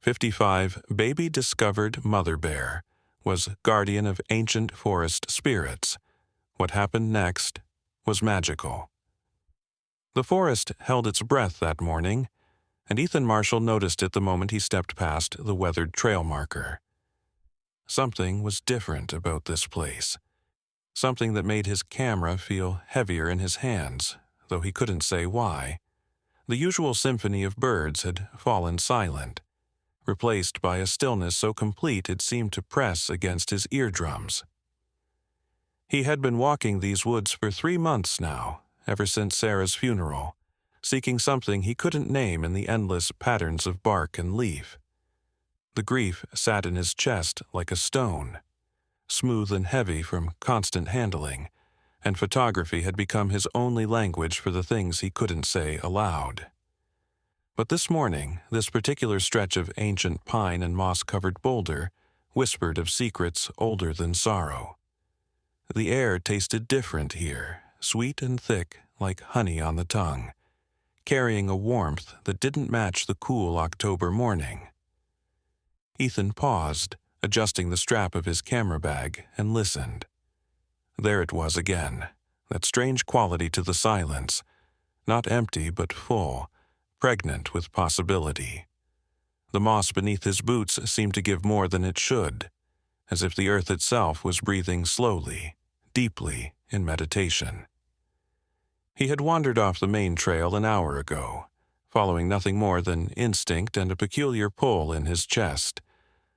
55 Baby discovered mother bear was guardian of ancient forest spirits. What happened next was magical. The forest held its breath that morning, and Ethan Marshall noticed it the moment he stepped past the weathered trail marker. Something was different about this place. Something that made his camera feel heavier in his hands, though he couldn't say why. The usual symphony of birds had fallen silent, replaced by a stillness so complete it seemed to press against his eardrums. He had been walking these woods for 3 months now, ever since Sarah's funeral, seeking something he couldn't name in the endless patterns of bark and leaf. The grief sat in his chest like a stone, smooth and heavy from constant handling, and photography had become his only language for the things he couldn't say aloud. But this morning, this particular stretch of ancient pine and moss-covered boulder whispered of secrets older than sorrow. The air tasted different here, sweet and thick like honey on the tongue, carrying a warmth that didn't match the cool October morning. Ethan paused, adjusting the strap of his camera bag, and listened. There it was again, that strange quality to the silence, not empty but full, pregnant with possibility. The moss beneath his boots seemed to give more than it should, as if the earth itself was breathing slowly, deeply, in meditation. He had wandered off the main trail an hour ago, following nothing more than instinct and a peculiar pull in his chest,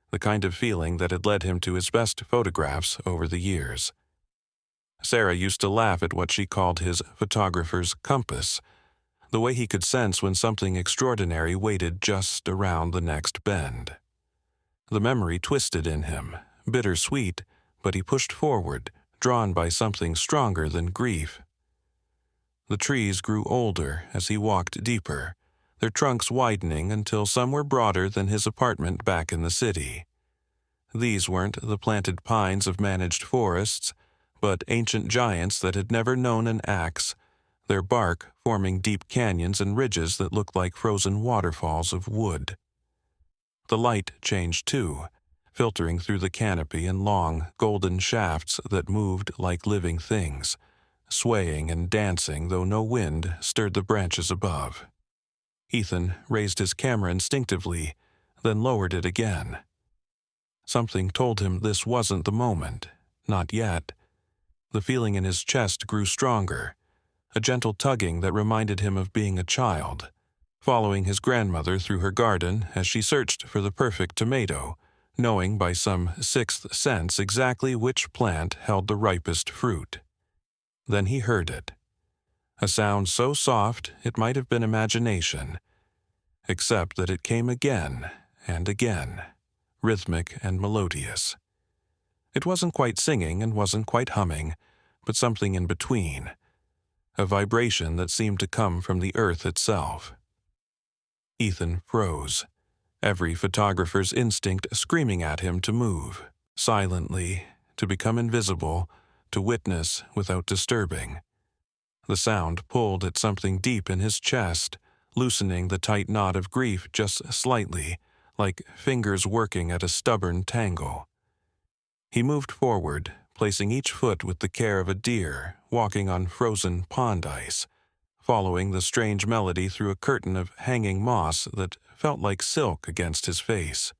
the kind of feeling that had led him to his best photographs over the years. Sarah used to laugh at what she called his photographer's compass, the way he could sense when something extraordinary waited just around the next bend. The memory twisted in him, bittersweet, but he pushed forward, drawn by something stronger than grief. The trees grew older as he walked deeper, their trunks widening until some were broader than his apartment back in the city. These weren't the planted pines of managed forests, but ancient giants that had never known an axe, their bark forming deep canyons and ridges that looked like frozen waterfalls of wood. The light changed too, filtering through the canopy in long, golden shafts that moved like living things, swaying and dancing though no wind stirred the branches above. Ethan raised his camera instinctively, then lowered it again. Something told him this wasn't the moment, not yet. The feeling in his chest grew stronger, a gentle tugging that reminded him of being a child, following his grandmother through her garden as she searched for the perfect tomato, knowing by some sixth sense exactly which plant held the ripest fruit. Then he heard it. A sound so soft it might have been imagination, except that it came again and again, rhythmic and melodious. It wasn't quite singing and wasn't quite humming, but something in between, a vibration that seemed to come from the earth itself. Ethan froze, every photographer's instinct screaming at him to move, silently, to become invisible, to witness without disturbing. The sound pulled at something deep in his chest, loosening the tight knot of grief just slightly, like fingers working at a stubborn tangle. He moved forward, placing each foot with the care of a deer walking on frozen pond ice, following the strange melody through a curtain of hanging moss that felt like silk against his face.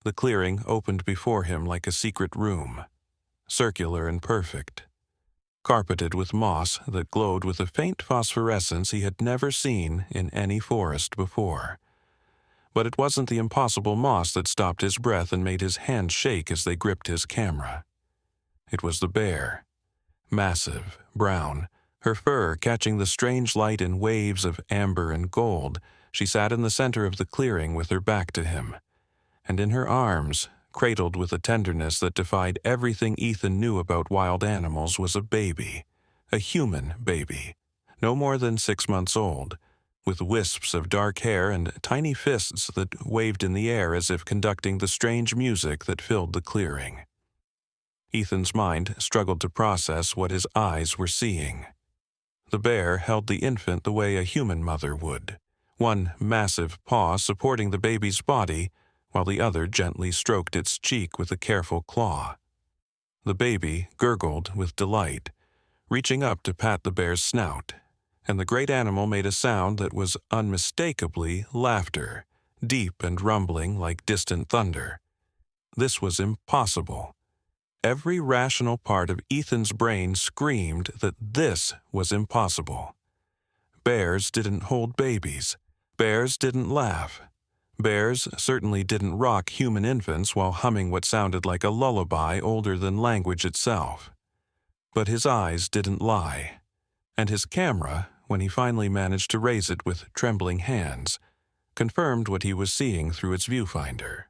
The clearing opened before him like a secret room, circular and perfect, carpeted with moss that glowed with a faint phosphorescence he had never seen in any forest before. But it wasn't the impossible moss that stopped his breath and made his hands shake as they gripped his camera. It was the bear, massive, brown, her fur catching the strange light in waves of amber and gold. She sat in the center of the clearing with her back to him, and in her arms, cradled with a tenderness that defied everything Ethan knew about wild animals, was a baby, a human baby, no more than 6 months old, with wisps of dark hair and tiny fists that waved in the air as if conducting the strange music that filled the clearing. Ethan's mind struggled to process what his eyes were seeing. The bear held the infant the way a human mother would, one massive paw supporting the baby's body while the other gently stroked its cheek with a careful claw. The baby gurgled with delight, reaching up to pat the bear's snout, and the great animal made a sound that was unmistakably laughter, deep and rumbling like distant thunder. This was impossible. Every rational part of Ethan's brain screamed that this was impossible. Bears didn't hold babies. Bears didn't laugh. Bears certainly didn't rock human infants while humming what sounded like a lullaby older than language itself. But his eyes didn't lie, and his camera, when he finally managed to raise it with trembling hands, confirmed what he was seeing through its viewfinder.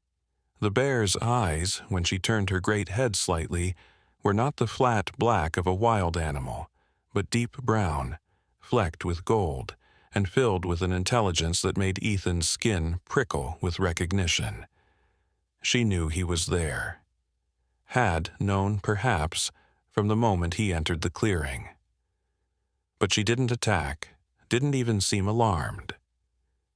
The bear's eyes, when she turned her great head slightly, were not the flat black of a wild animal, but deep brown, flecked with gold, and filled with an intelligence that made Ethan's skin prickle with recognition. She knew he was there. Had known, perhaps, from the moment he entered the clearing. But she didn't attack, didn't even seem alarmed.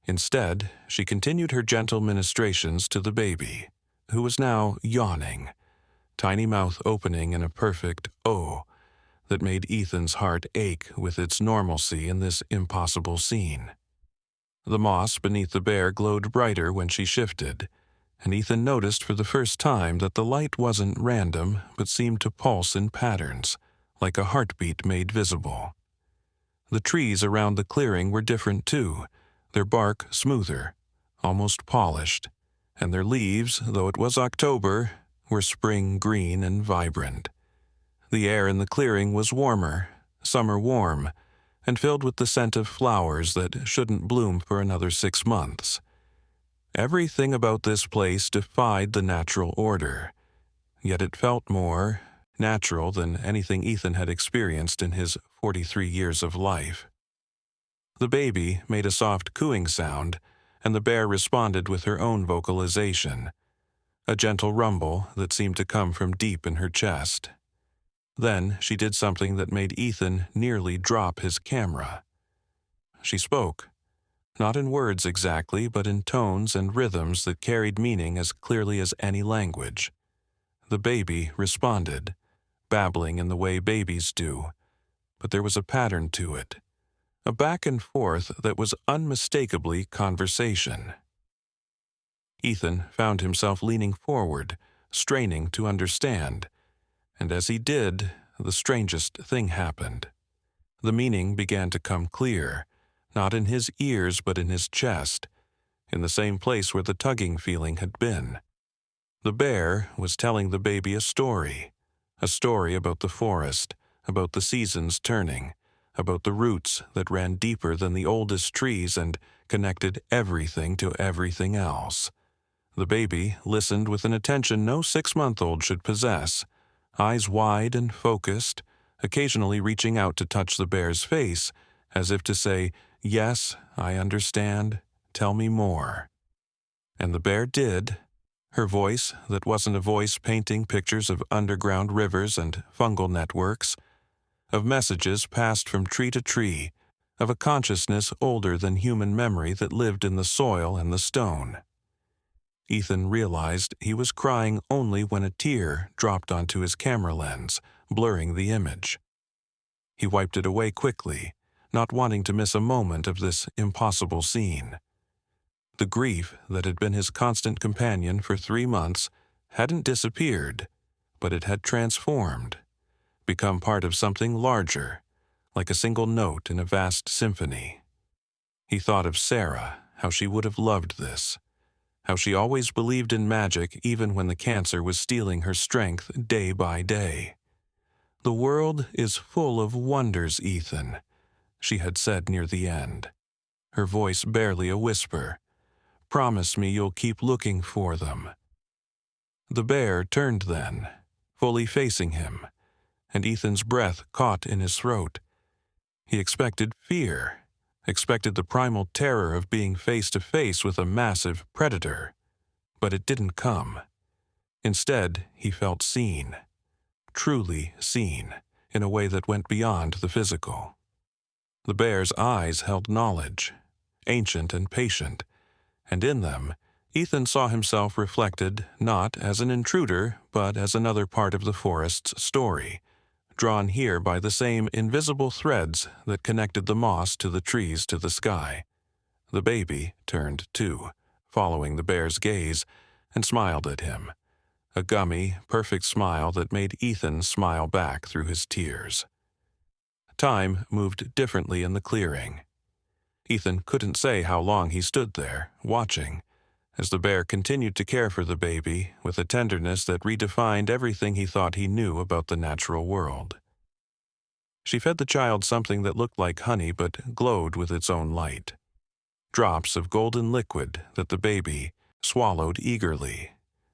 Instead, she continued her gentle ministrations to the baby, who was now yawning, tiny mouth opening in a perfect "oh" that made Ethan's heart ache with its normalcy in this impossible scene. The moss beneath the bear glowed brighter when she shifted, and Ethan noticed for the first time that the light wasn't random but seemed to pulse in patterns, like a heartbeat made visible. The trees around the clearing were different too, their bark smoother, almost polished, and their leaves, though it was October, were spring green and vibrant. The air in the clearing was warmer, summer warm, and filled with the scent of flowers that shouldn't bloom for another 6 months. Everything about this place defied the natural order, yet it felt more natural than anything Ethan had experienced in his 43 years of life. The baby made a soft cooing sound, and the bear responded with her own vocalization, a gentle rumble that seemed to come from deep in her chest. Then she did something that made Ethan nearly drop his camera. She spoke, not in words exactly, but in tones and rhythms that carried meaning as clearly as any language. The baby responded, babbling in the way babies do, but there was a pattern to it, a back and forth that was unmistakably conversation. Ethan found himself leaning forward, straining to understand, and as he did, the strangest thing happened. The meaning began to come clear, not in his ears but in his chest, in the same place where the tugging feeling had been. The bear was telling the baby a story about the forest, about the seasons turning, about the roots that ran deeper than the oldest trees and connected everything to everything else. The baby listened with an attention no 6-month-old should possess, eyes wide and focused, occasionally reaching out to touch the bear's face, as if to say, "Yes, I understand, tell me more." And the bear did. Her voice, that wasn't a voice painting pictures of underground rivers and fungal networks, of messages passed from tree to tree, of a consciousness older than human memory that lived in the soil and the stone. Ethan realized he was crying only when a tear dropped onto his camera lens, blurring the image. He wiped it away quickly, not wanting to miss a moment of this impossible scene. The grief that had been his constant companion for 3 months hadn't disappeared, but it had transformed, become part of something larger, like a single note in a vast symphony. He thought of Sarah, how she would have loved this, how she always believed in magic even when the cancer was stealing her strength day by day. "The world is full of wonders, Ethan," she had said near the end, her voice barely a whisper. "Promise me you'll keep looking for them." The bear turned then, fully facing him, and Ethan's breath caught in his throat. He expected fear, expected the primal terror of being face to face with a massive predator, but it didn't come. Instead, he felt seen, truly seen, in a way that went beyond the physical. The bear's eyes held knowledge, ancient and patient, and in them, Ethan saw himself reflected not as an intruder, but as another part of the forest's story, drawn here by the same invisible threads that connected the moss to the trees to the sky. The baby turned too, following the bear's gaze, and smiled at him, a gummy, perfect smile that made Ethan smile back through his tears. Time moved differently in the clearing. Ethan couldn't say how long he stood there, watching, as the bear continued to care for the baby with a tenderness that redefined everything he thought he knew about the natural world. She fed the child something that looked like honey but glowed with its own light. Drops of golden liquid that the baby swallowed eagerly.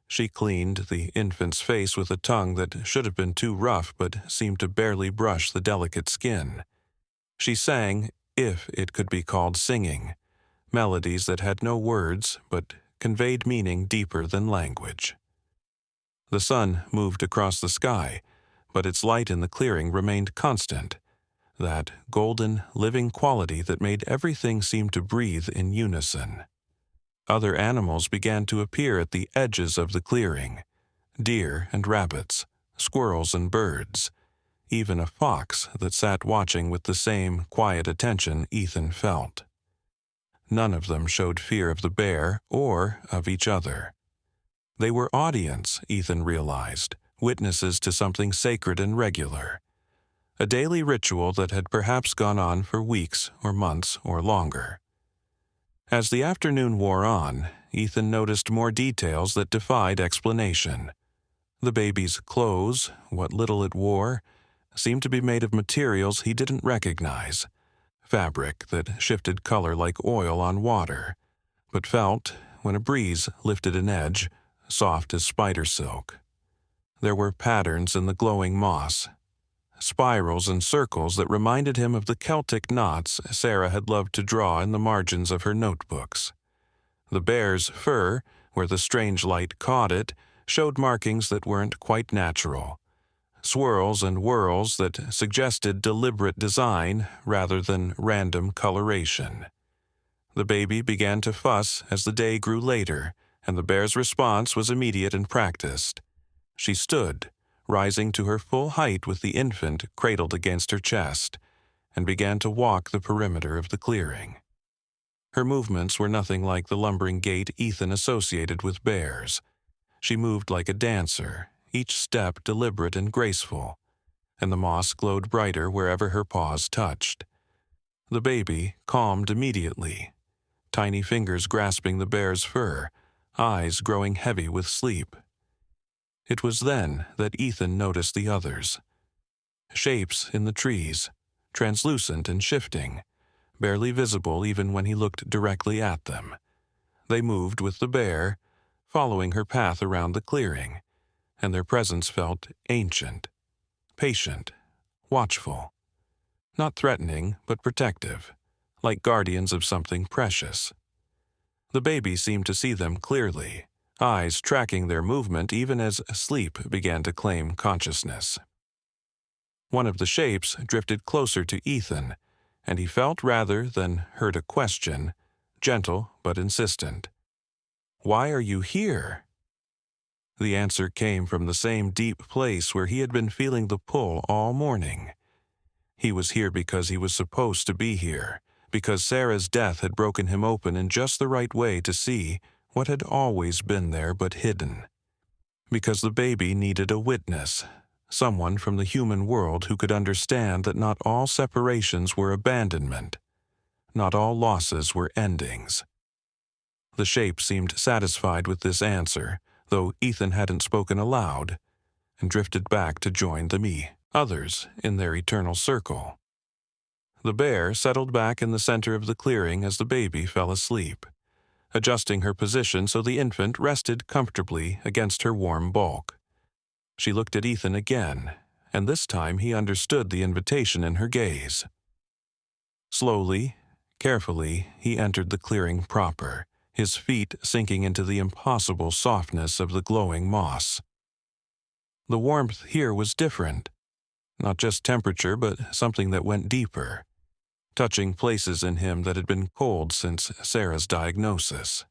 She cleaned the infant's face with a tongue that should have been too rough but seemed to barely brush the delicate skin. She sang, if it could be called singing, melodies that had no words but conveyed meaning deeper than language. The sun moved across the sky, but its light in the clearing remained constant, that golden, living quality that made everything seem to breathe in unison. Other animals began to appear at the edges of the clearing, deer and rabbits, squirrels and birds, even a fox that sat watching with the same quiet attention Ethan felt. None of them showed fear of the bear or of each other. They were audience, Ethan realized, witnesses to something sacred and regular, a daily ritual that had perhaps gone on for weeks or months or longer. As the afternoon wore on, Ethan noticed more details that defied explanation. The baby's clothes, what little it wore, seemed to be made of materials he didn't recognize, fabric that shifted color like oil on water, but felt, when a breeze lifted an edge, soft as spider silk. There were patterns in the glowing moss, spirals and circles that reminded him of the Celtic knots Sarah had loved to draw in the margins of her notebooks. The bear's fur, where the strange light caught it, showed markings that weren't quite natural, swirls and whirls that suggested deliberate design rather than random coloration. The baby began to fuss as the day grew later, and the bear's response was immediate and practiced. She stood, rising to her full height with the infant cradled against her chest, and began to walk the perimeter of the clearing. Her movements were nothing like the lumbering gait Ethan associated with bears. She moved like a dancer, each step deliberate and graceful, and the moss glowed brighter wherever her paws touched. The baby calmed immediately, tiny fingers grasping the bear's fur, eyes growing heavy with sleep. It was then that Ethan noticed the others. Shapes in the trees, translucent and shifting, barely visible even when he looked directly at them. They moved with the bear, following her path around the clearing, and their presence felt ancient, patient, watchful. Not threatening, but protective, like guardians of something precious. The baby seemed to see them clearly, eyes tracking their movement even as sleep began to claim consciousness. One of the shapes drifted closer to Ethan, and he felt rather than heard a question, gentle but insistent. "Why are you here?" The answer came from the same deep place where he had been feeling the pull all morning. He was here because he was supposed to be here, because Sarah's death had broken him open in just the right way to see what had always been there but hidden. Because the baby needed a witness, someone from the human world who could understand that not all separations were abandonment, not all losses were endings. The shape seemed satisfied with this answer, though Ethan hadn't spoken aloud, and drifted back to join the others in their eternal circle. The bear settled back in the center of the clearing as the baby fell asleep, adjusting her position so the infant rested comfortably against her warm bulk. She looked at Ethan again, and this time he understood the invitation in her gaze. Slowly, carefully, he entered the clearing proper, his feet sinking into the impossible softness of the glowing moss. The warmth here was different, not just temperature, but something that went deeper. touching places in him that had been cold since Sarah's diagnosis.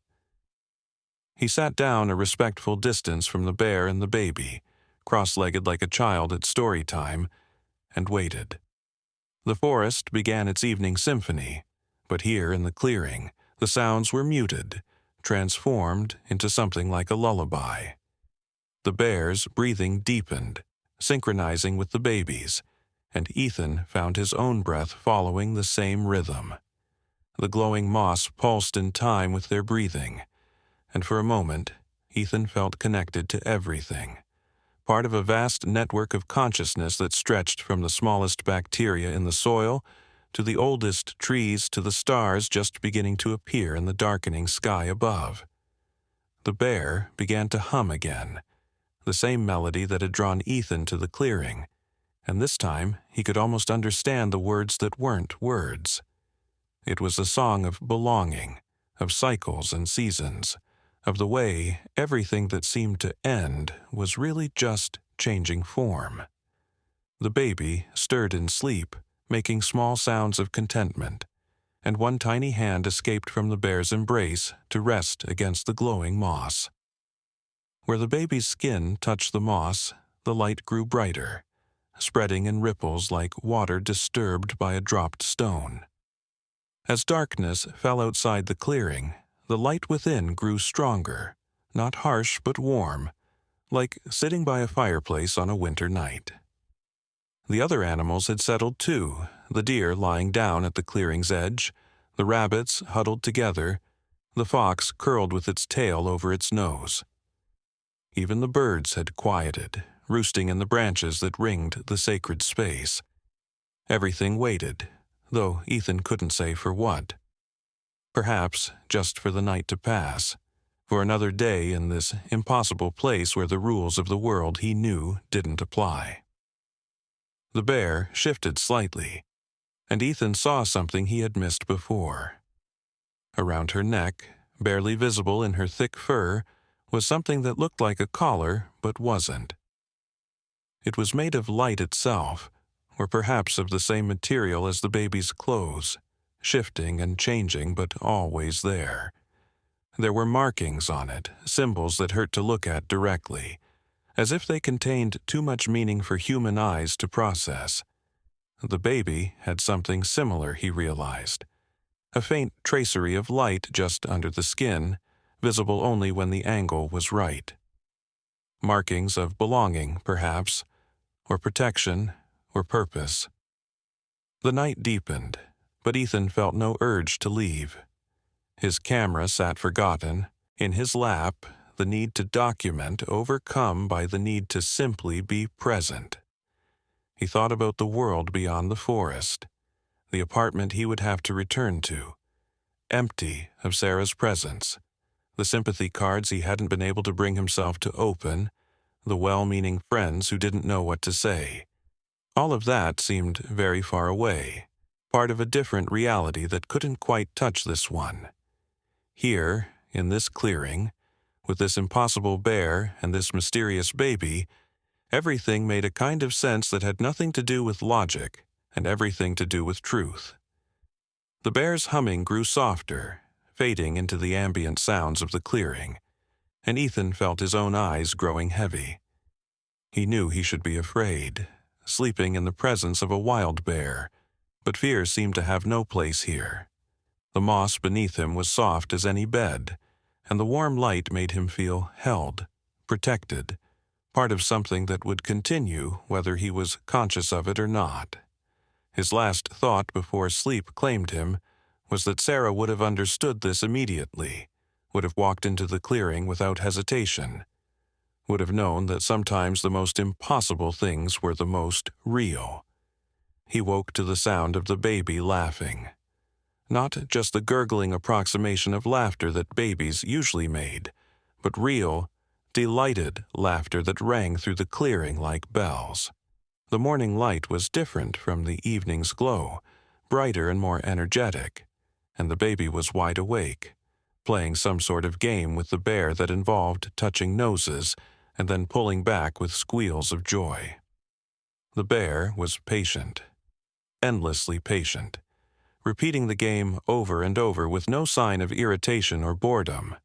He sat down a respectful distance from the bear and the baby, cross-legged like a child at story time, and waited. The forest began its evening symphony, but here in the clearing, the sounds were muted, transformed into something like a lullaby. The bear's breathing deepened, synchronizing with the baby's, and Ethan found his own breath following the same rhythm. The glowing moss pulsed in time with their breathing, and for a moment, Ethan felt connected to everything, part of a vast network of consciousness that stretched from the smallest bacteria in the soil to the oldest trees to the stars just beginning to appear in the darkening sky above. The bear began to hum again, the same melody that had drawn Ethan to the clearing, and this time he could almost understand the words that weren't words. It was a song of belonging, of cycles and seasons, of the way everything that seemed to end was really just changing form. The baby stirred in sleep, making small sounds of contentment, and one tiny hand escaped from the bear's embrace to rest against the glowing moss. Where the baby's skin touched the moss, the light grew brighter, spreading in ripples like water disturbed by a dropped stone. As darkness fell outside the clearing, the light within grew stronger, not harsh but warm, like sitting by a fireplace on a winter night. The other animals had settled too, the deer lying down at the clearing's edge, the rabbits huddled together, the fox curled with its tail over its nose. Even the birds had quieted, roosting in the branches that ringed the sacred space. Everything waited, though Ethan couldn't say for what. Perhaps just for the night to pass, for another day in this impossible place where the rules of the world he knew didn't apply. The bear shifted slightly, and Ethan saw something he had missed before. Around her neck, barely visible in her thick fur, was something that looked like a collar but wasn't. It was made of light itself, or perhaps of the same material as the baby's clothes, shifting and changing but always there. There were markings on it, symbols that hurt to look at directly, as if they contained too much meaning for human eyes to process. The baby had something similar, he realized. A faint tracery of light just under the skin, visible only when the angle was right. Markings of belonging, perhaps, or protection, or purpose. The night deepened, but Ethan felt no urge to leave. His camera sat forgotten, in his lap, the need to document overcome by the need to simply be present. He thought about the world beyond the forest, the apartment he would have to return to, empty of Sarah's presence, the sympathy cards he hadn't been able to bring himself to open, the well-meaning friends who didn't know what to say. All of that seemed very far away, part of a different reality that couldn't quite touch this one. Here, in this clearing, with this impossible bear and this mysterious baby, everything made a kind of sense that had nothing to do with logic and everything to do with truth. The bear's humming grew softer, fading into the ambient sounds of the clearing, and Ethan felt his own eyes growing heavy. He knew he should be afraid, sleeping in the presence of a wild bear, but fear seemed to have no place here. The moss beneath him was soft as any bed, and the warm light made him feel held, protected, part of something that would continue whether he was conscious of it or not. His last thought before sleep claimed him was that Sarah would have understood this immediately, would have walked into the clearing without hesitation, would have known that sometimes the most impossible things were the most real. He woke to the sound of the baby laughing. Not just the gurgling approximation of laughter that babies usually made, but real, delighted laughter that rang through the clearing like bells. The morning light was different from the evening's glow, brighter and more energetic, and the baby was wide awake, playing some sort of game with the bear that involved touching noses and then pulling back with squeals of joy. The bear was patient, endlessly patient, repeating the game over and over with no sign of irritation or boredom.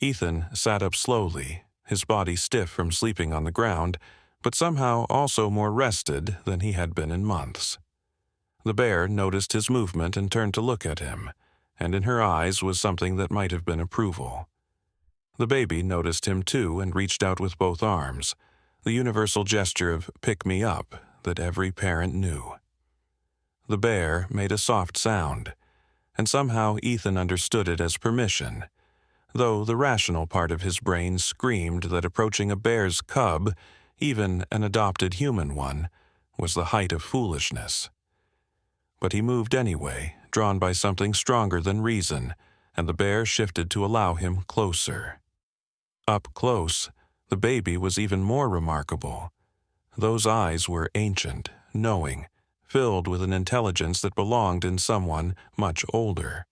Ethan sat up slowly, his body stiff from sleeping on the ground, but somehow also more rested than he had been in months. The bear noticed his movement and turned to look at him, and in her eyes was something that might have been approval. The baby noticed him too and reached out with both arms, the universal gesture of "pick me up" that every parent knew. The bear made a soft sound, and somehow Ethan understood it as permission, though the rational part of his brain screamed that approaching a bear's cub, even an adopted human one, was the height of foolishness. But he moved anyway, drawn by something stronger than reason, and the bear shifted to allow him closer. Up close, the baby was even more remarkable. Those eyes were ancient, knowing, filled with an intelligence that belonged in someone much older.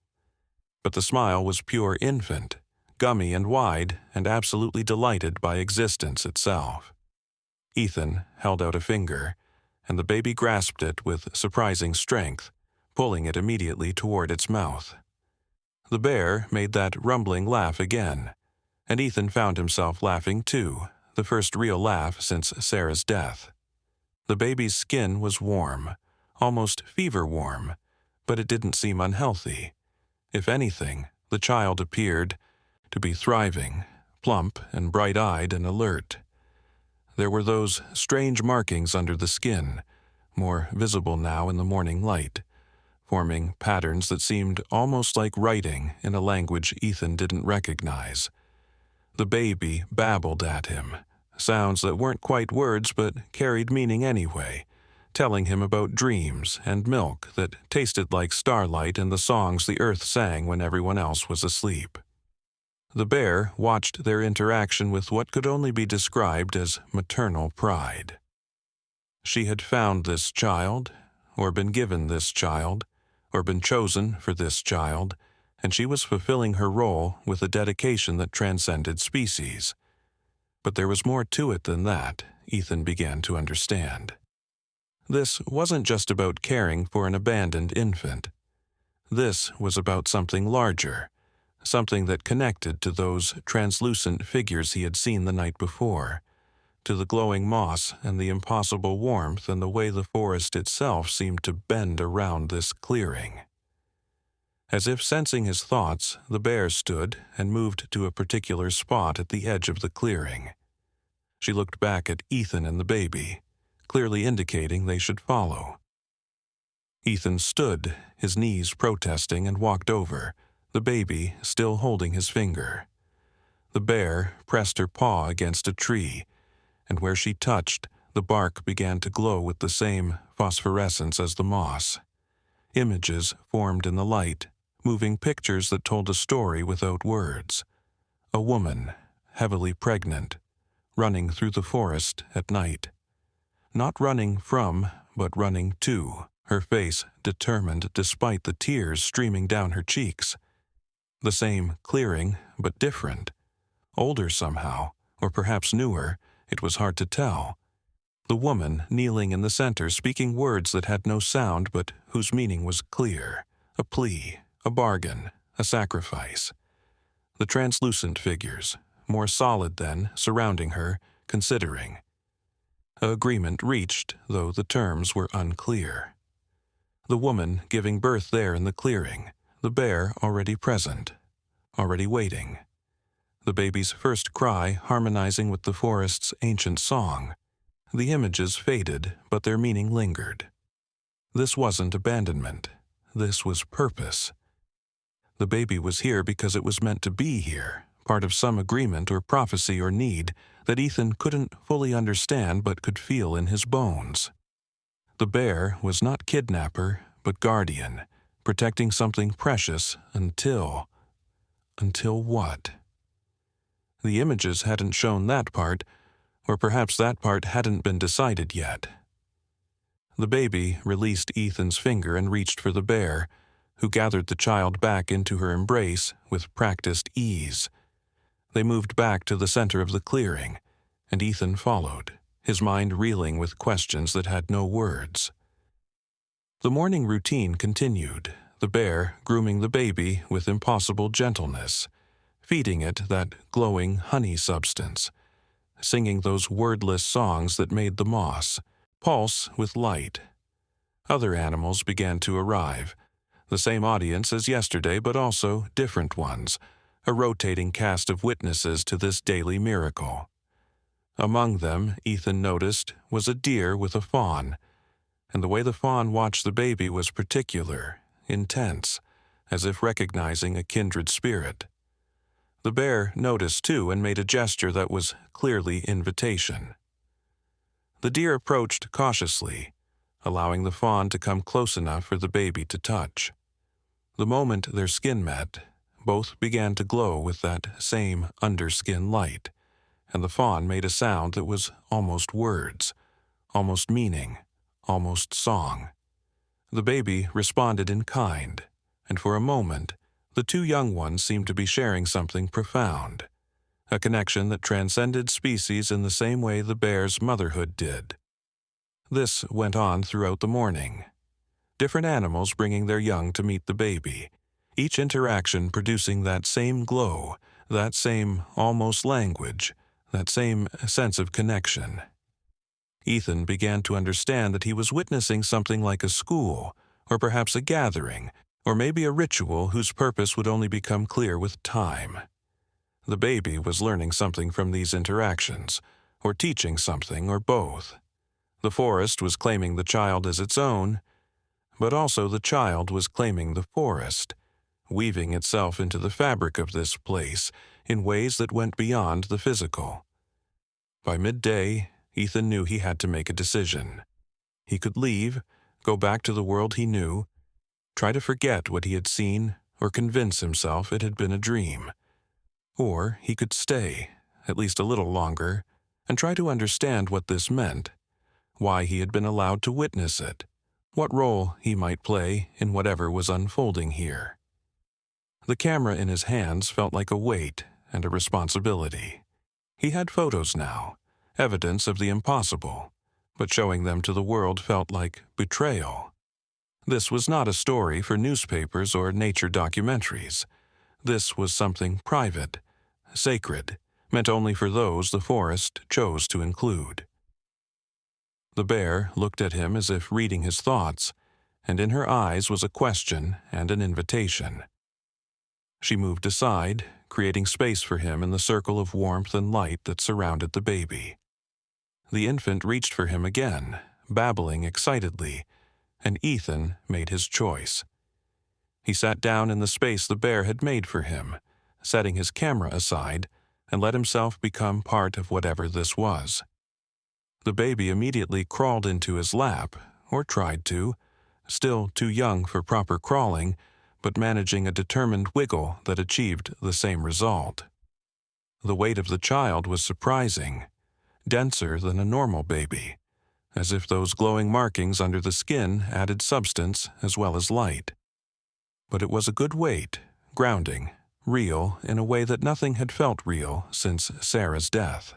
But the smile was pure infant, gummy and wide, and absolutely delighted by existence itself. Ethan held out a finger, and the baby grasped it with surprising strength, pulling it immediately toward its mouth. The bear made that rumbling laugh again, and Ethan found himself laughing too, the first real laugh since Sarah's death. The baby's skin was warm, almost fever-warm, but it didn't seem unhealthy. If anything, the child appeared to be thriving, plump and bright-eyed and alert. There were those strange markings under the skin, more visible now in the morning light, forming patterns that seemed almost like writing in a language Ethan didn't recognize. The baby babbled at him, sounds that weren't quite words but carried meaning anyway, telling him about dreams and milk that tasted like starlight and the songs the earth sang when everyone else was asleep. The bear watched their interaction with what could only be described as maternal pride. She had found this child, or been given this child, or been chosen for this child, and she was fulfilling her role with a dedication that transcended species. But there was more to it than that, Ethan began to understand. This wasn't just about caring for an abandoned infant. This was about something larger, something that connected to those translucent figures he had seen the night before, to the glowing moss and the impossible warmth and the way the forest itself seemed to bend around this clearing. As if sensing his thoughts, the bear stood and moved to a particular spot at the edge of the clearing. She looked back at Ethan and the baby, clearly indicating they should follow. Ethan stood, his knees protesting, and walked over, the baby still holding his finger. The bear pressed her paw against a tree, and where she touched, the bark began to glow with the same phosphorescence as the moss. Images formed in the light, moving pictures that told a story without words. A woman, heavily pregnant, running through the forest at night. Not running from, but running to, her face determined despite the tears streaming down her cheeks. The same clearing, but different. Older somehow, or perhaps newer, it was hard to tell. The woman kneeling in the center, speaking words that had no sound but whose meaning was clear. A plea, a bargain, a sacrifice. The translucent figures, more solid then, surrounding her, considering. Agreement reached, though the terms were unclear. The woman giving birth there in the clearing, the bear already present, already waiting. The baby's first cry harmonizing with the forest's ancient song. The images faded, but their meaning lingered. This wasn't abandonment. This was purpose. The baby was here because it was meant to be here, part of some agreement or prophecy or need that Ethan couldn't fully understand but could feel in his bones. The bear was not kidnapper, but guardian, protecting something precious until what? The images hadn't shown that part, or perhaps that part hadn't been decided yet. The baby released Ethan's finger and reached for the bear, who gathered the child back into her embrace with practiced ease. They moved back to the center of the clearing, and Ethan followed, his mind reeling with questions that had no words. The morning routine continued, the bear grooming the baby with impossible gentleness, feeding it that glowing honey substance, singing those wordless songs that made the moss pulse with light. Other animals began to arrive, the same audience as yesterday but also different ones, a rotating cast of witnesses to this daily miracle. Among them, Ethan noticed, was a deer with a fawn, and the way the fawn watched the baby was particular, intense, as if recognizing a kindred spirit. The bear noticed too and made a gesture that was clearly invitation. The deer approached cautiously, allowing the fawn to come close enough for the baby to touch. The moment their skin met, both began to glow with that same underskin light, and the fawn made a sound that was almost words, almost meaning, almost song. The baby responded in kind, and for a moment, the two young ones seemed to be sharing something profound, a connection that transcended species in the same way the bear's motherhood did. This went on throughout the morning, different animals bringing their young to meet the baby, each interaction producing that same glow, that same almost language, that same sense of connection. Ethan began to understand that he was witnessing something like a school, or perhaps a gathering, or maybe a ritual whose purpose would only become clear with time. The baby was learning something from these interactions, or teaching something, or both. The forest was claiming the child as its own, but also the child was claiming the forest, weaving itself into the fabric of this place in ways that went beyond the physical. By midday, Ethan knew he had to make a decision. He could leave, go back to the world he knew, try to forget what he had seen or convince himself it had been a dream. Or he could stay, at least a little longer, and try to understand what this meant, why he had been allowed to witness it, what role he might play in whatever was unfolding here. The camera in his hands felt like a weight and a responsibility. He had photos now, evidence of the impossible, but showing them to the world felt like betrayal. This was not a story for newspapers or nature documentaries. This was something private, sacred, meant only for those the forest chose to include. The bear looked at him as if reading his thoughts, and in her eyes was a question and an invitation. She moved aside, creating space for him in the circle of warmth and light that surrounded the baby. The infant reached for him again, babbling excitedly, and Ethan made his choice. He sat down in the space the bear had made for him, setting his camera aside, and let himself become part of whatever this was. The baby immediately crawled into his lap, or tried to, still too young for proper crawling, but managing a determined wiggle that achieved the same result. The weight of the child was surprising, denser than a normal baby, as if those glowing markings under the skin added substance as well as light. But it was a good weight, grounding, real in a way that nothing had felt real since Sarah's death.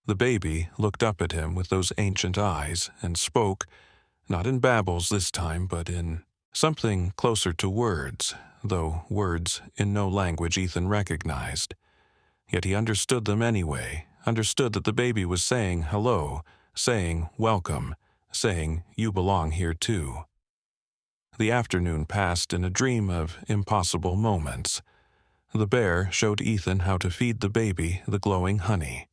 The baby looked up at him with those ancient eyes and spoke, not in babbles this time, but in something closer to words, though words in no language Ethan recognized. Yet he understood them anyway, understood that the baby was saying hello, saying welcome, saying you belong here too. The afternoon passed in a dream of impossible moments. The bear showed Ethan how to feed the baby the glowing honey,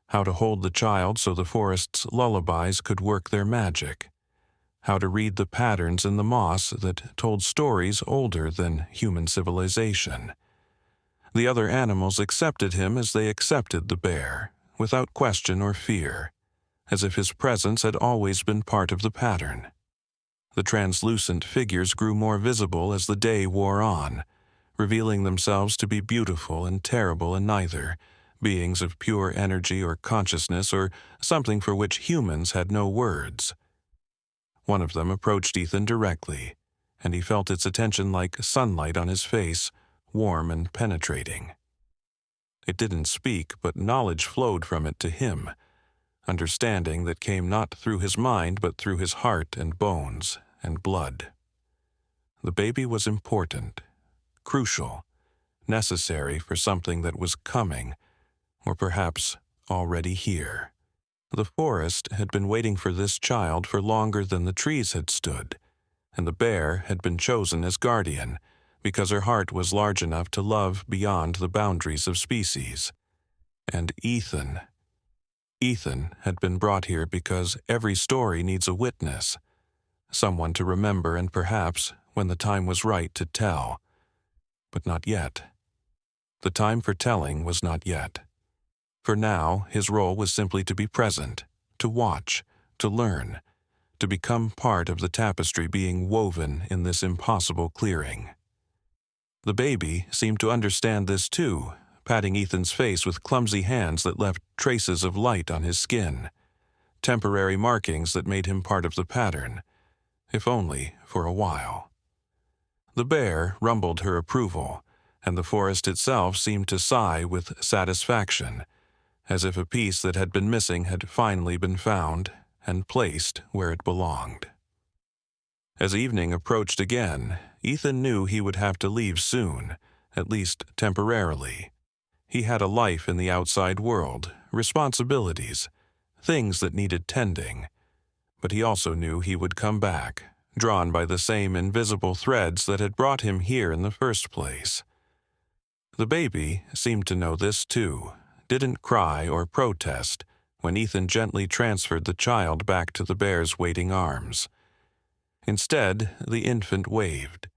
how to hold the child so the forest's lullabies could work their magic, how to read the patterns in the moss that told stories older than human civilization. The other animals accepted him as they accepted the bear, without question or fear, as if his presence had always been part of the pattern. The translucent figures grew more visible as the day wore on, revealing themselves to be beautiful and terrible in neither, beings of pure energy or consciousness or something for which humans had no words. One of them approached Ethan directly, and he felt its attention like sunlight on his face, warm and penetrating. It didn't speak, but knowledge flowed from it to him, understanding that came not through his mind but through his heart and bones, and blood. The baby was important, crucial, necessary for something that was coming, or perhaps already here. The forest had been waiting for this child for longer than the trees had stood, and the bear had been chosen as guardian because her heart was large enough to love beyond the boundaries of species. And Ethan had been brought here because every story needs a witness, someone to remember and perhaps, when the time was right, to tell. But not yet. The time for telling was not yet. For now, his role was simply to be present, to watch, to learn, to become part of the tapestry being woven in this impossible clearing. The baby seemed to understand this too, patting Ethan's face with clumsy hands that left traces of light on his skin, temporary markings that made him part of the pattern, if only for a while. The bear rumbled her approval, and the forest itself seemed to sigh with satisfaction, as if a piece that had been missing had finally been found and placed where it belonged. As evening approached again, Ethan knew he would have to leave soon, at least temporarily. He had a life in the outside world, responsibilities, things that needed tending. But he also knew he would come back, drawn by the same invisible threads that had brought him here in the first place. The baby seemed to know this too, didn't cry or protest when Ethan gently transferred the child back to the bear's waiting arms. Instead, the infant waved,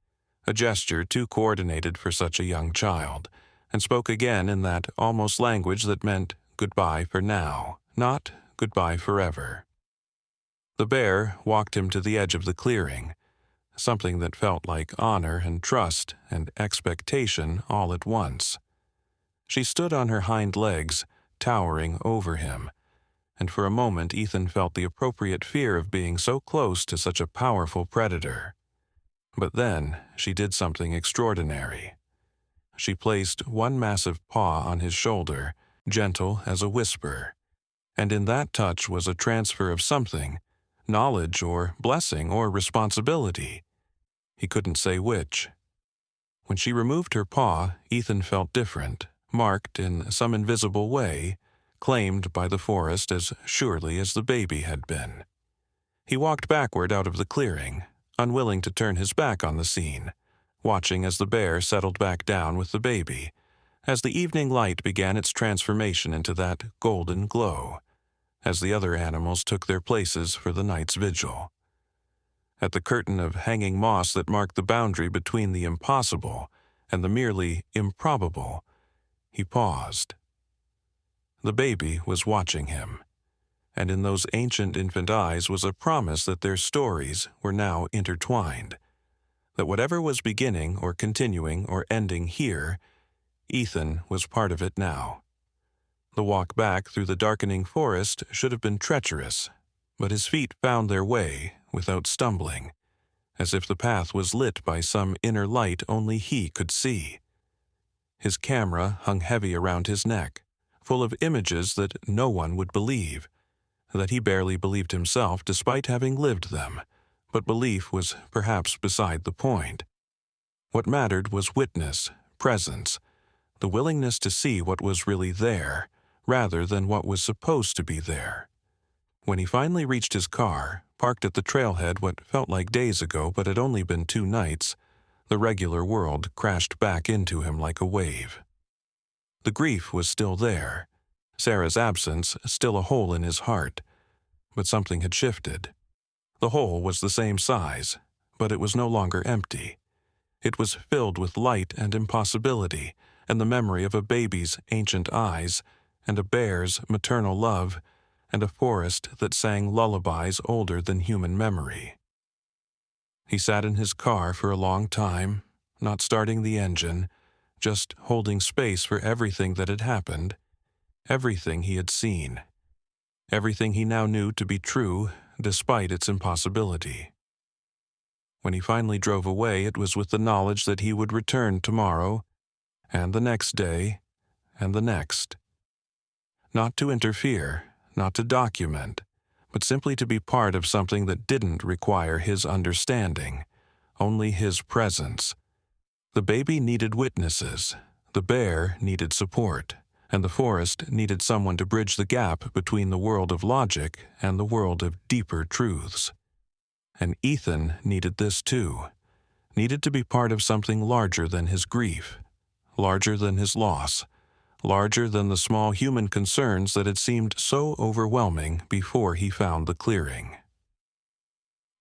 a gesture too coordinated for such a young child, and spoke again in that almost language that meant goodbye for now, not goodbye forever. The bear walked him to the edge of the clearing, something that felt like honor and trust and expectation all at once. She stood on her hind legs, towering over him, and for a moment Ethan felt the appropriate fear of being so close to such a powerful predator. But then she did something extraordinary. She placed one massive paw on his shoulder, gentle as a whisper, and in that touch was a transfer of something, knowledge or blessing or responsibility. He couldn't say which. When she removed her paw, Ethan felt different, marked in some invisible way, claimed by the forest as surely as the baby had been. He walked backward out of the clearing, unwilling to turn his back on the scene, watching as the bear settled back down with the baby, as the evening light began its transformation into that golden glow, as the other animals took their places for the night's vigil. At the curtain of hanging moss that marked the boundary between the impossible and the merely improbable, he paused. The baby was watching him, and in those ancient infant eyes was a promise that their stories were now intertwined, that whatever was beginning or continuing or ending here, Ethan was part of it now. The walk back through the darkening forest should have been treacherous, but his feet found their way without stumbling, as if the path was lit by some inner light only he could see. His camera hung heavy around his neck, full of images that no one would believe, that he barely believed himself despite having lived them, but belief was perhaps beside the point. What mattered was witness, presence, the willingness to see what was really there, rather than what was supposed to be there. When he finally reached his car, parked at the trailhead what felt like days ago but had only been 2 nights, the regular world crashed back into him like a wave. The grief was still there, Sarah's absence still a hole in his heart, but something had shifted. The hole was the same size, but it was no longer empty. It was filled with light and impossibility, and the memory of a baby's ancient eyes, and a bear's maternal love, and a forest that sang lullabies older than human memory. He sat in his car for a long time, not starting the engine, just holding space for everything that had happened, everything he had seen, everything he now knew to be true despite its impossibility. When he finally drove away, it was with the knowledge that he would return tomorrow, and the next day, and the next. Not to interfere, not to document, but simply to be part of something that didn't require his understanding, only his presence. The baby needed witnesses, the bear needed support, and the forest needed someone to bridge the gap between the world of logic and the world of deeper truths. And Ethan needed this too, needed to be part of something larger than his grief, larger than his loss, larger than the small human concerns that had seemed so overwhelming before he found the clearing.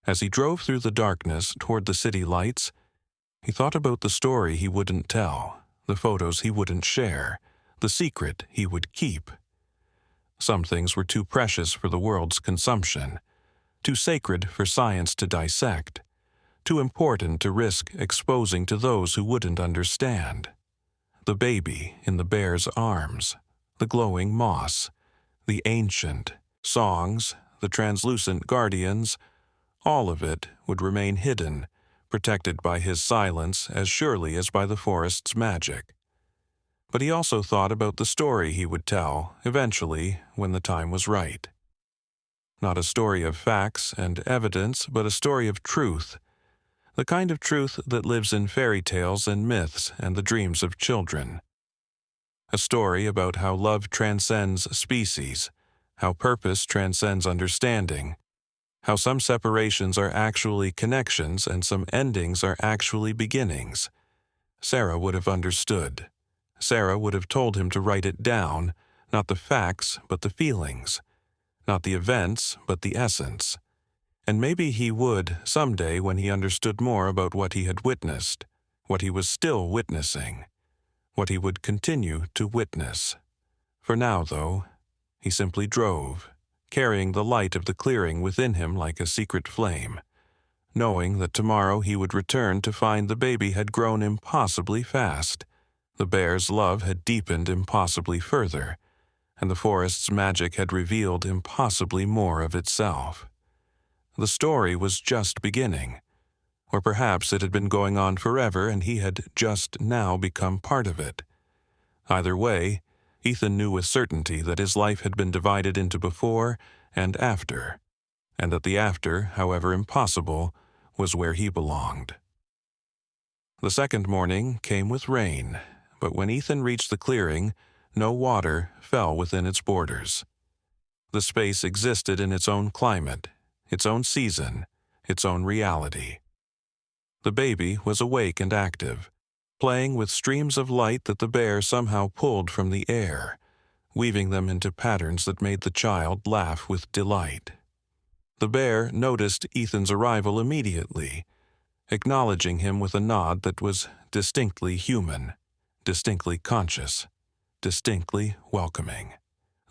As he drove through the darkness toward the city lights, he thought about the story he wouldn't tell, the photos he wouldn't share, the secret he would keep. Some things were too precious for the world's consumption, too sacred for science to dissect, too important to risk exposing to those who wouldn't understand. The baby in the bear's arms, the glowing moss, the ancient songs, the translucent guardians, all of it would remain hidden, protected by his silence as surely as by the forest's magic. But he also thought about the story he would tell, eventually, when the time was right. Not a story of facts and evidence, but a story of truth, the kind of truth that lives in fairy tales and myths and the dreams of children. A story about how love transcends species, how purpose transcends understanding, how some separations are actually connections and some endings are actually beginnings. Sarah would have understood. Sarah would have told him to write it down, not the facts but the feelings, not the events but the essence. And maybe he would someday when he understood more about what he had witnessed, what he was still witnessing, what he would continue to witness. For now, though, he simply drove, carrying the light of the clearing within him like a secret flame, knowing that tomorrow he would return to find the baby had grown impossibly fast, the bear's love had deepened impossibly further, and the forest's magic had revealed impossibly more of itself. The story was just beginning, or perhaps it had been going on forever and he had just now become part of it. Either way, Ethan knew with certainty that his life had been divided into before and after, and that the after, however impossible, was where he belonged. The second morning came with rain, but when Ethan reached the clearing, no water fell within its borders. The space existed in its own climate, its own season, its own reality. The baby was awake and active, playing with streams of light that the bear somehow pulled from the air, weaving them into patterns that made the child laugh with delight. The bear noticed Ethan's arrival immediately, acknowledging him with a nod that was distinctly human, distinctly conscious, distinctly welcoming.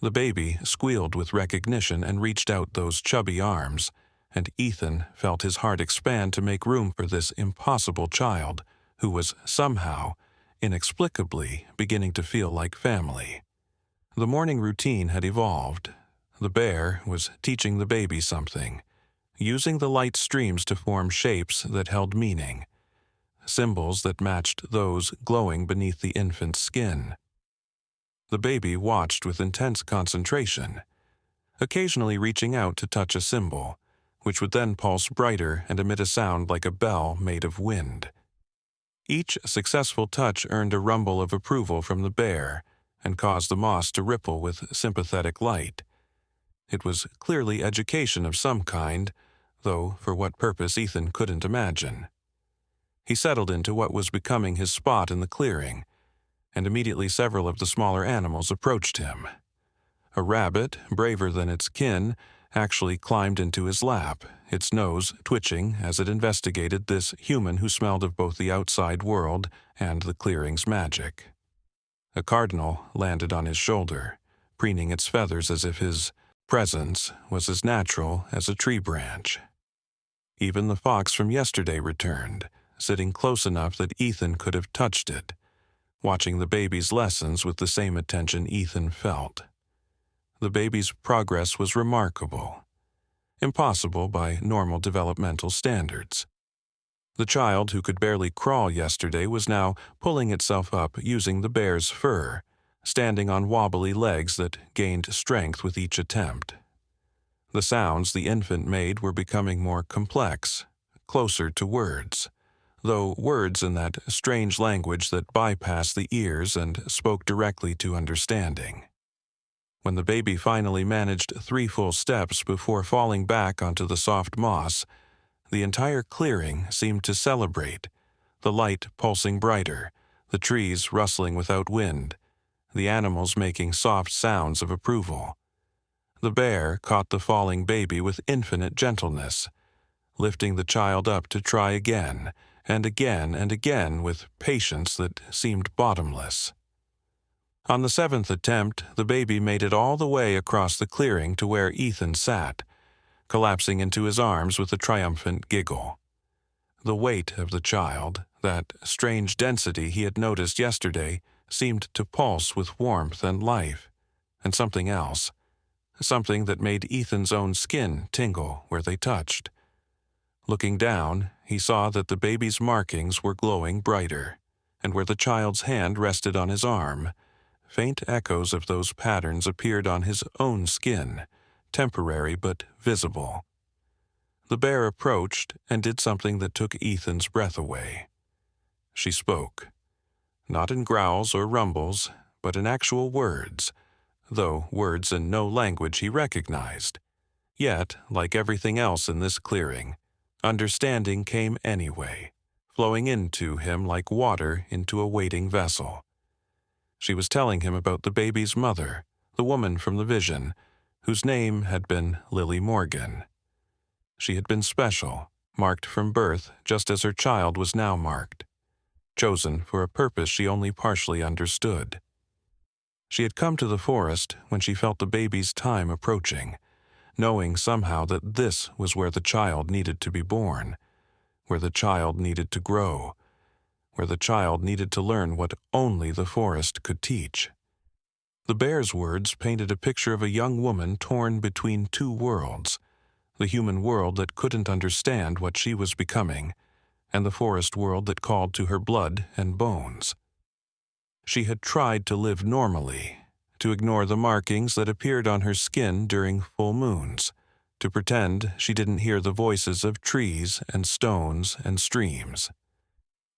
The baby squealed with recognition and reached out those chubby arms, and Ethan felt his heart expand to make room for this impossible child who was somehow, inexplicably, beginning to feel like family. The morning routine had evolved. The bear was teaching the baby something, using the light streams to form shapes that held meaning, symbols that matched those glowing beneath the infant's skin. The baby watched with intense concentration, occasionally reaching out to touch a symbol, which would then pulse brighter and emit a sound like a bell made of wind. Each successful touch earned a rumble of approval from the bear and caused the moss to ripple with sympathetic light. It was clearly education of some kind, though for what purpose Ethan couldn't imagine. He settled into what was becoming his spot in the clearing, and immediately several of the smaller animals approached him. A rabbit, braver than its kin, actually climbed into his lap, its nose twitching as it investigated this human who smelled of both the outside world and the clearing's magic. A cardinal landed on his shoulder, preening its feathers as if his presence was as natural as a tree branch. Even the fox from yesterday returned, sitting close enough that Ethan could have touched it, watching the baby's lessons with the same attention Ethan felt. The baby's progress was remarkable, impossible by normal developmental standards. The child who could barely crawl yesterday was now pulling itself up using the bear's fur, standing on wobbly legs that gained strength with each attempt. The sounds the infant made were becoming more complex, closer to words, though words in that strange language that bypassed the ears and spoke directly to understanding. When the baby finally managed 3 full steps before falling back onto the soft moss, the entire clearing seemed to celebrate, the light pulsing brighter, the trees rustling without wind, the animals making soft sounds of approval. The bear caught the falling baby with infinite gentleness, lifting the child up to try again and again and again with patience that seemed bottomless. On the 7th attempt, the baby made it all the way across the clearing to where Ethan sat, collapsing into his arms with a triumphant giggle. The weight of the child, that strange density he had noticed yesterday, seemed to pulse with warmth and life, and something else, something that made Ethan's own skin tingle where they touched. Looking down, he saw that the baby's markings were glowing brighter, and where the child's hand rested on his arm, faint echoes of those patterns appeared on his own skin, temporary but visible. The bear approached and did something that took Ethan's breath away. She spoke, not in growls or rumbles, but in actual words, though words in no language he recognized. Yet, like everything else in this clearing, understanding came anyway, flowing into him like water into a waiting vessel. She was telling him about the baby's mother, the woman from the vision, whose name had been Lily Morgan. She had been special, marked from birth just as her child was now marked, chosen for a purpose she only partially understood. She had come to the forest when she felt the baby's time approaching, knowing somehow that this was where the child needed to be born, where the child needed to grow, where the child needed to learn what only the forest could teach. The bear's words painted a picture of a young woman torn between 2 worlds, the human world that couldn't understand what she was becoming, and the forest world that called to her blood and bones. She had tried to live normally, to ignore the markings that appeared on her skin during full moons, to pretend she didn't hear the voices of trees and stones and streams.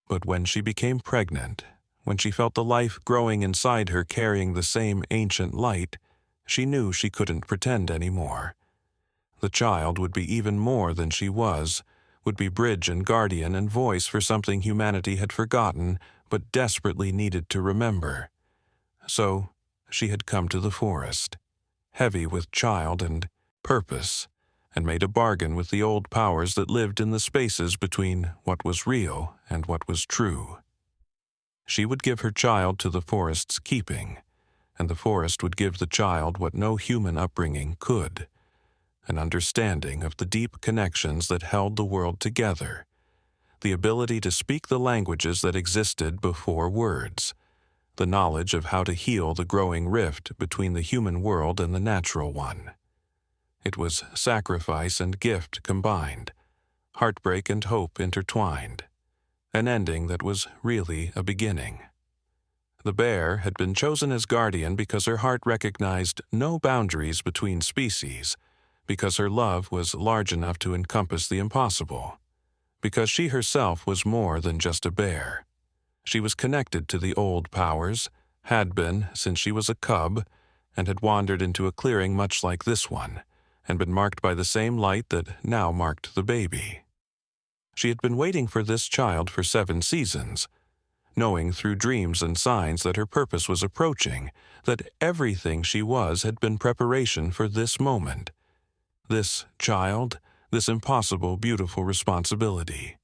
But when she became pregnant, when she felt the life growing inside her carrying the same ancient light, she knew she couldn't pretend anymore. The child would be even more than she was, would be bridge and guardian and voice for something humanity had forgotten but desperately needed to remember. So she had come to the forest, heavy with child and purpose, and made a bargain with the old powers that lived in the spaces between what was real and what was true. She would give her child to the forest's keeping, and the forest would give the child what no human upbringing could, an understanding of the deep connections that held the world together, the ability to speak the languages that existed before words, the knowledge of how to heal the growing rift between the human world and the natural one. It was sacrifice and gift combined, heartbreak and hope intertwined, an ending that was really a beginning. The bear had been chosen as guardian because her heart recognized no boundaries between species, because her love was large enough to encompass the impossible, because she herself was more than just a bear. She was connected to the old powers, had been since she was a cub, and had wandered into a clearing much like this one, and been marked by the same light that now marked the baby. She had been waiting for this child for 7 seasons, knowing through dreams and signs that her purpose was approaching, that everything she was had been preparation for this moment. This child, this impossible, beautiful responsibility.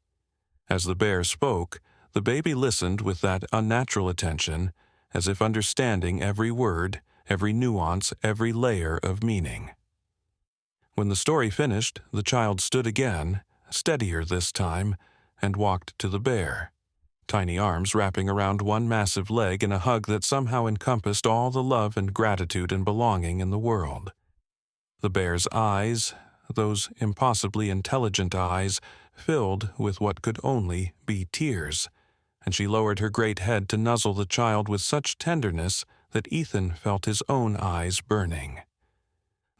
As the bear spoke, the baby listened with that unnatural attention, as if understanding every word, every nuance, every layer of meaning. When the story finished, the child stood again, steadier this time, and walked to the bear, tiny arms wrapping around one massive leg in a hug that somehow encompassed all the love and gratitude and belonging in the world. The bear's eyes, those impossibly intelligent eyes, filled with what could only be tears, and she lowered her great head to nuzzle the child with such tenderness that Ethan felt his own eyes burning.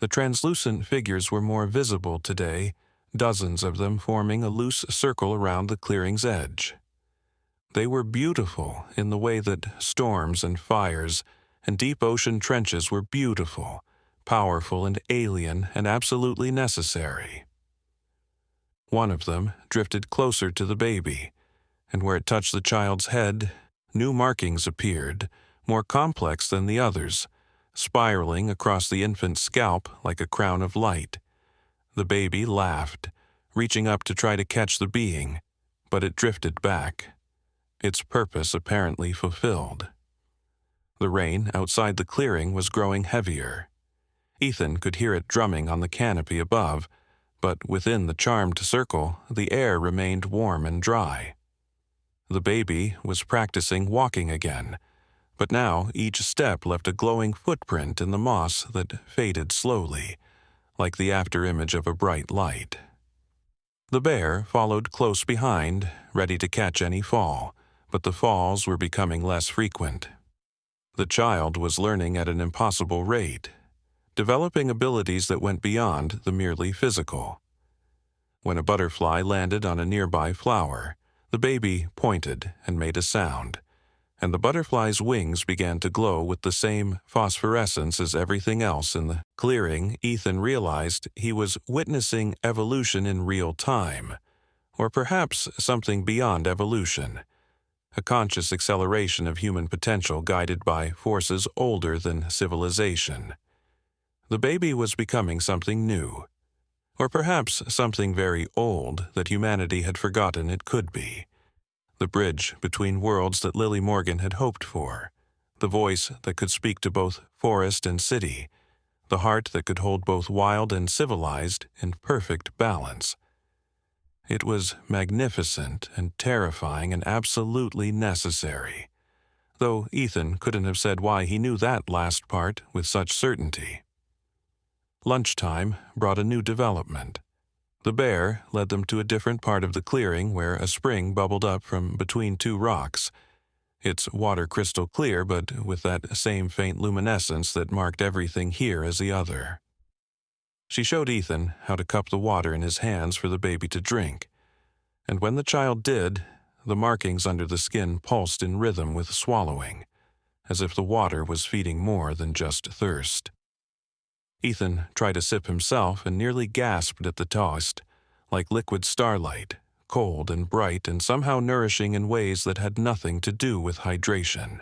The translucent figures were more visible today, dozens of them forming a loose circle around the clearing's edge. They were beautiful in the way that storms and fires and deep ocean trenches were beautiful, powerful and alien and absolutely necessary. One of them drifted closer to the baby, and where it touched the child's head, new markings appeared, more complex than the others, spiraling across the infant's scalp like a crown of light. The baby laughed, reaching up to try to catch the being, but it drifted back, its purpose apparently fulfilled. The rain outside the clearing was growing heavier. Ethan could hear it drumming on the canopy above, but within the charmed circle, the air remained warm and dry. The baby was practicing walking again, but now each step left a glowing footprint in the moss that faded slowly, like the afterimage of a bright light. The bear followed close behind, ready to catch any fall, but the falls were becoming less frequent. The child was learning at an impossible rate, developing abilities that went beyond the merely physical. When a butterfly landed on a nearby flower, the baby pointed and made a sound, and the butterfly's wings began to glow with the same phosphorescence as everything else in the clearing. Ethan realized he was witnessing evolution in real time, or perhaps something beyond evolution, a conscious acceleration of human potential guided by forces older than civilization. The baby was becoming something new, or perhaps something very old that humanity had forgotten it could be. The bridge between worlds that Lily Morgan had hoped for, the voice that could speak to both forest and city, the heart that could hold both wild and civilized in perfect balance. It was magnificent and terrifying and absolutely necessary, though Ethan couldn't have said why he knew that last part with such certainty. Lunchtime brought a new development. The bear led them to a different part of the clearing where a spring bubbled up from between two rocks, its water crystal clear but with that same faint luminescence that marked everything here as the other. She showed Ethan how to cup the water in his hands for the baby to drink, and when the child did, the markings under the skin pulsed in rhythm with swallowing, as if the water was feeding more than just thirst. Ethan tried a sip himself and nearly gasped at the taste, like liquid starlight, cold and bright and somehow nourishing in ways that had nothing to do with hydration.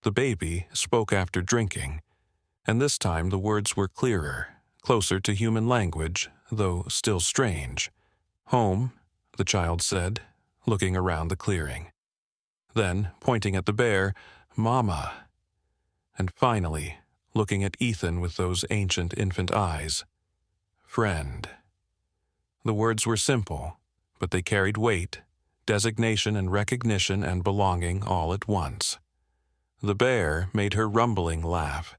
The baby spoke after drinking, and this time the words were clearer, closer to human language, though still strange. "Home," the child said, looking around the clearing. Then, pointing at the bear, "Mama." And finally, looking at Ethan with those ancient infant eyes, "Friend." The words were simple, but they carried weight, designation and recognition and belonging all at once. The bear made her rumbling laugh,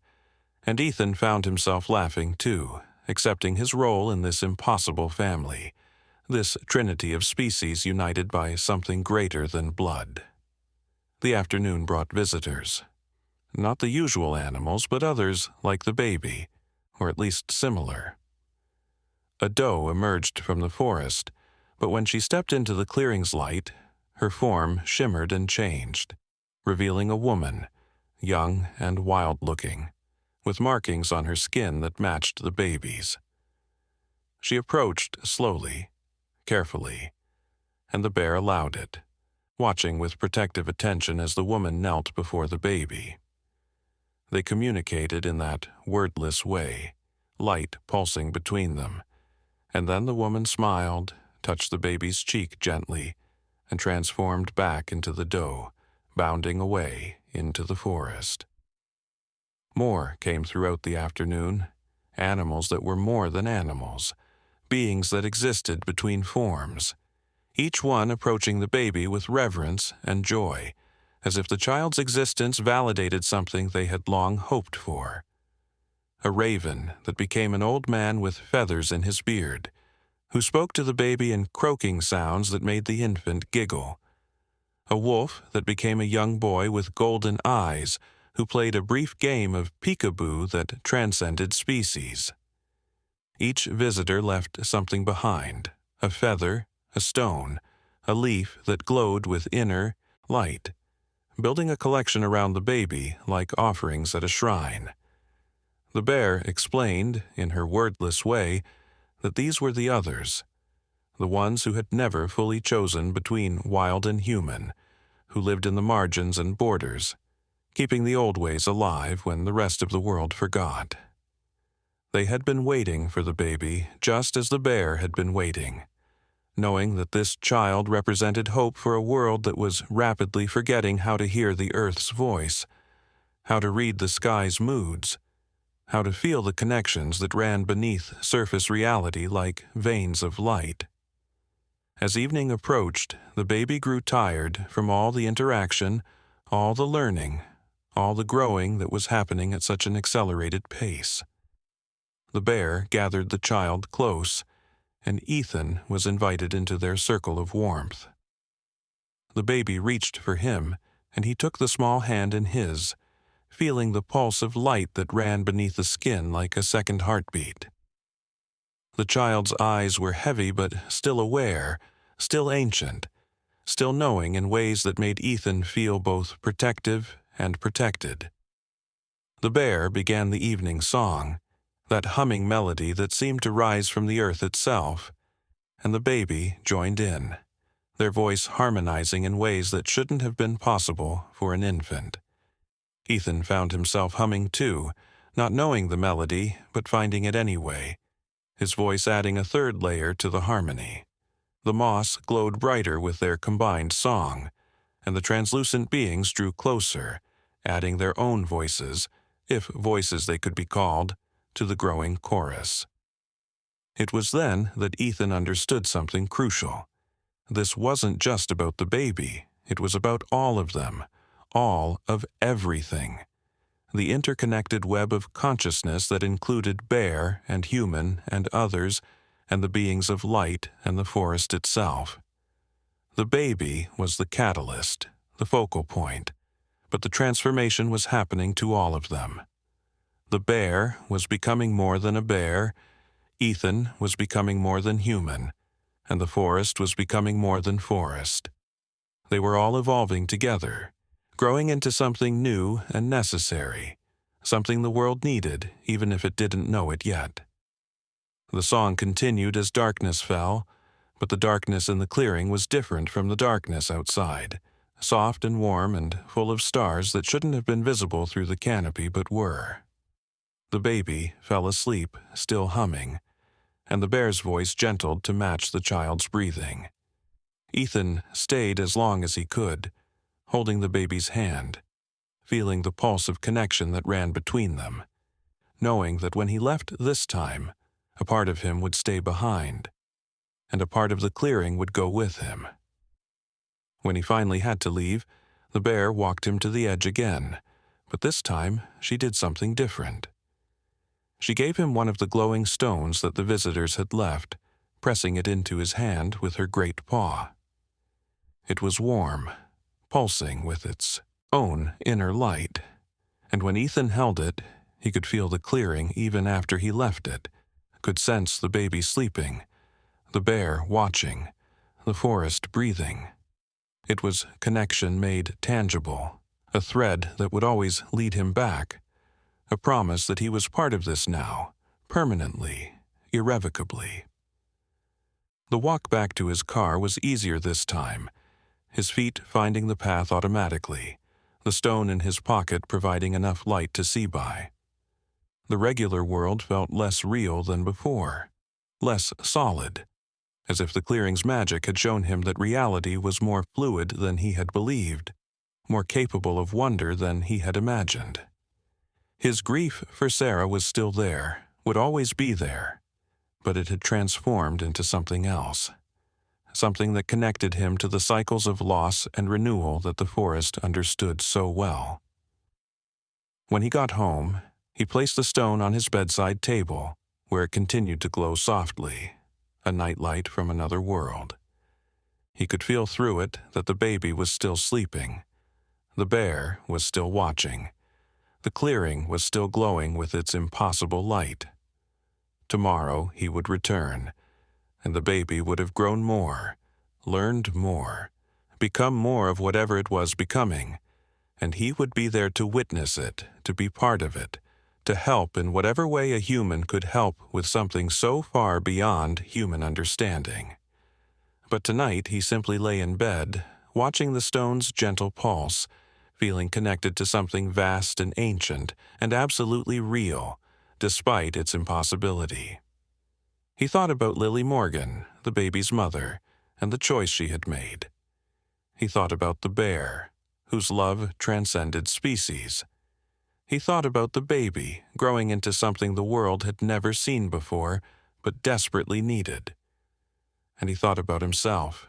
and Ethan found himself laughing too, accepting his role in this impossible family, this trinity of species united by something greater than blood. The afternoon brought visitors. Not the usual animals, but others like the baby, or at least similar. A doe emerged from the forest, but when she stepped into the clearing's light, her form shimmered and changed, revealing a woman, young and wild-looking, with markings on her skin that matched the baby's. She approached slowly, carefully, and the bear allowed it, watching with protective attention as the woman knelt before the baby. They communicated in that wordless way, light pulsing between them, and then the woman smiled, touched the baby's cheek gently, and transformed back into the doe, bounding away into the forest. More came throughout the afternoon, animals that were more than animals, beings that existed between forms, each one approaching the baby with reverence and joy, as if the child's existence validated something they had long hoped for. A raven that became an old man with feathers in his beard, who spoke to the baby in croaking sounds that made the infant giggle. A wolf that became a young boy with golden eyes, who played a brief game of peekaboo that transcended species. Each visitor left something behind: a feather, a stone, a leaf that glowed with inner light, building a collection around the baby like offerings at a shrine. The bear explained, in her wordless way, that these were the others, the ones who had never fully chosen between wild and human, who lived in the margins and borders, keeping the old ways alive when the rest of the world forgot. They had been waiting for the baby just as the bear had been waiting, knowing that this child represented hope for a world that was rapidly forgetting how to hear the earth's voice, how to read the sky's moods, how to feel the connections that ran beneath surface reality like veins of light. As evening approached, the baby grew tired from all the interaction, all the learning, all the growing that was happening at such an accelerated pace. The bear gathered the child close, and Ethan was invited into their circle of warmth. The baby reached for him, and he took the small hand in his, feeling the pulse of light that ran beneath the skin like a second heartbeat. The child's eyes were heavy but still aware, still ancient, still knowing in ways that made Ethan feel both protective and protected. The bear began the evening song, that humming melody that seemed to rise from the earth itself, and the baby joined in, their voice harmonizing in ways that shouldn't have been possible for an infant. Ethan found himself humming too, not knowing the melody, but finding it anyway, his voice adding a third layer to the harmony. The moss glowed brighter with their combined song, and the translucent beings drew closer, adding their own voices, if voices they could be called, to the growing chorus. It was then that Ethan understood something crucial. This wasn't just about the baby, it was about all of them, all of everything. The interconnected web of consciousness that included bear and human and others, and the beings of light and the forest itself. The baby was the catalyst, the focal point, but the transformation was happening to all of them. The bear was becoming more than a bear, Ethan was becoming more than human, and the forest was becoming more than forest. They were all evolving together, growing into something new and necessary, something the world needed even if it didn't know it yet. The song continued as darkness fell, but the darkness in the clearing was different from the darkness outside, soft and warm and full of stars that shouldn't have been visible through the canopy but were. The baby fell asleep, still humming, and the bear's voice gentled to match the child's breathing. Ethan stayed as long as he could, holding the baby's hand, feeling the pulse of connection that ran between them, knowing that when he left this time, a part of him would stay behind, and a part of the clearing would go with him. When he finally had to leave, the bear walked him to the edge again, but this time she did something different. She gave him one of the glowing stones that the visitors had left, pressing it into his hand with her great paw. It was warm, pulsing with its own inner light, and when Ethan held it, he could feel the clearing even after he left it, could sense the baby sleeping, the bear watching, the forest breathing. It was connection made tangible, a thread that would always lead him back, a promise that he was part of this now, permanently, irrevocably. The walk back to his car was easier this time, his feet finding the path automatically, the stone in his pocket providing enough light to see by. The regular world felt less real than before, less solid, as if the clearing's magic had shown him that reality was more fluid than he had believed, more capable of wonder than he had imagined. His grief for Sarah was still there, would always be there, but it had transformed into something else, something that connected him to the cycles of loss and renewal that the forest understood so well. When he got home, he placed the stone on his bedside table, where it continued to glow softly, a nightlight from another world. He could feel through it that the baby was still sleeping. The bear was still watching, The clearing was still glowing with its impossible light. Tomorrow he would return, and the baby would have grown more, learned more, become more of whatever it was becoming, and he would be there to witness it, to be part of it, to help in whatever way a human could help with something so far beyond human understanding. But tonight he simply lay in bed, watching the stone's gentle pulse, feeling connected to something vast and ancient and absolutely real, despite its impossibility. He thought about Lily Morgan, the baby's mother, and the choice she had made. He thought about the bear, whose love transcended species. He thought about the baby growing into something the world had never seen before, but desperately needed. And he thought about himself.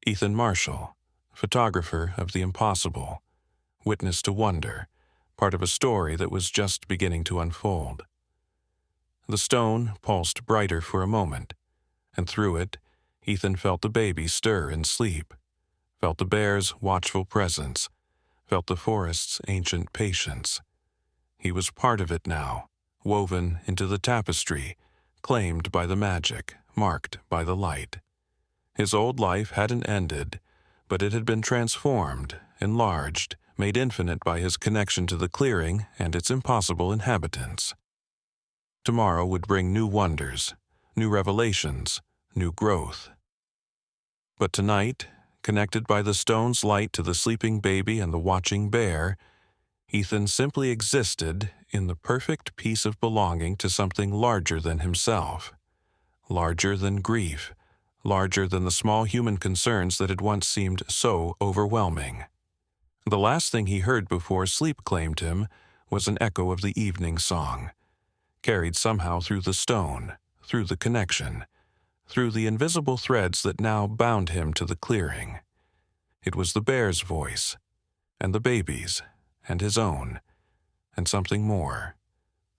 Ethan Marshall, photographer of the impossible, witness to wonder, part of a story that was just beginning to unfold. The stone pulsed brighter for a moment, and through it, Ethan felt the baby stir in sleep, felt the bear's watchful presence, felt the forest's ancient patience. He was part of it now, woven into the tapestry, claimed by the magic, marked by the light. His old life hadn't ended, but it had been transformed, enlarged, made infinite by his connection to the clearing and its impossible inhabitants. Tomorrow would bring new wonders, new revelations, new growth. But tonight, connected by the stone's light to the sleeping baby and the watching bear, Ethan simply existed in the perfect peace of belonging to something larger than himself, larger than grief, larger than the small human concerns that had once seemed so overwhelming. The last thing he heard before sleep claimed him was an echo of the evening song, carried somehow through the stone, through the connection, through the invisible threads that now bound him to the clearing. It was the bear's voice, and the baby's, and his own, and something more,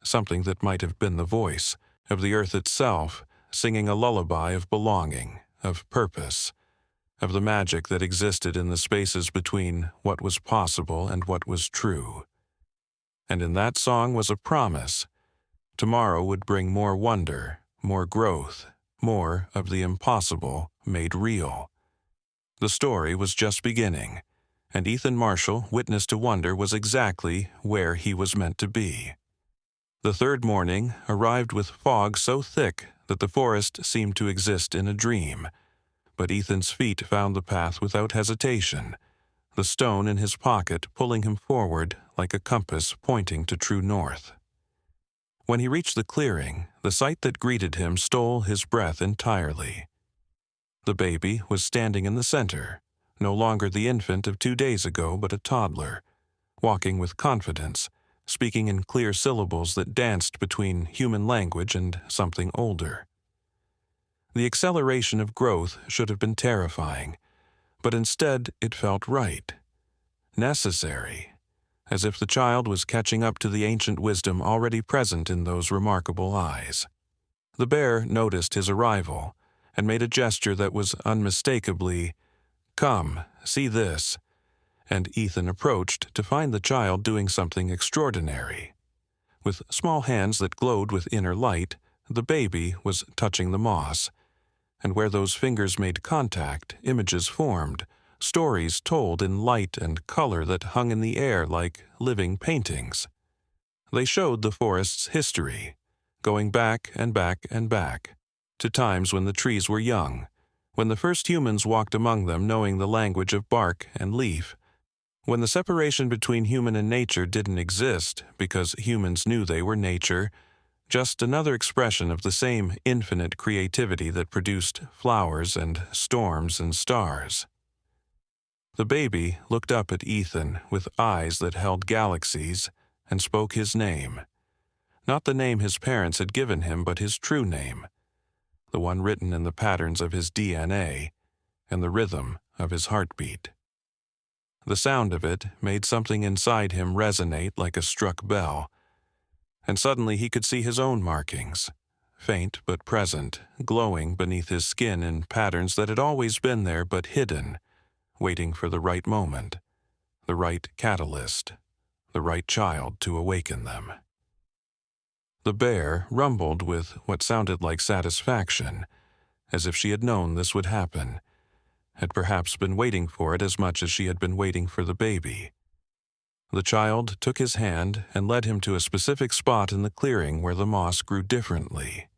something that might have been the voice of the earth itself, singing a lullaby of belonging, of purpose, of the magic that existed in the spaces between what was possible and what was true. And in that song was a promise. Tomorrow would bring more wonder, more growth, more of the impossible made real. The story was just beginning, and Ethan Marshall, witness to wonder, was exactly where he was meant to be. The third morning arrived with fog so thick that the forest seemed to exist in a dream, but Ethan's feet found the path without hesitation, the stone in his pocket pulling him forward like a compass pointing to true north. When he reached the clearing, the sight that greeted him stole his breath entirely. The baby was standing in the center, no longer the infant of 2 days ago, but a toddler, walking with confidence, speaking in clear syllables that danced between human language and something older. The acceleration of growth should have been terrifying, but instead it felt right, necessary, as if the child was catching up to the ancient wisdom already present in those remarkable eyes. The bear noticed his arrival and made a gesture that was unmistakably, "Come, see this," and Ethan approached to find the child doing something extraordinary. With small hands that glowed with inner light, the baby was touching the moss, and where those fingers made contact, images formed, stories told in light and color that hung in the air like living paintings. They showed the forest's history, going back and back and back, to times when the trees were young, when the first humans walked among them knowing the language of bark and leaf, when the separation between human and nature didn't exist because humans knew they were nature, just another expression of the same infinite creativity that produced flowers and storms and stars. The baby looked up at Ethan with eyes that held galaxies and spoke his name. Not the name his parents had given him, but his true name, the one written in the patterns of his DNA and the rhythm of his heartbeat. The sound of it made something inside him resonate like a struck bell, and suddenly he could see his own markings, faint but present, glowing beneath his skin in patterns that had always been there but hidden, waiting for the right moment, the right catalyst, the right child to awaken them. The bear rumbled with what sounded like satisfaction, as if she had known this would happen, had perhaps been waiting for it as much as she had been waiting for the baby. The child took his hand and led him to a specific spot in the clearing where the moss grew differently,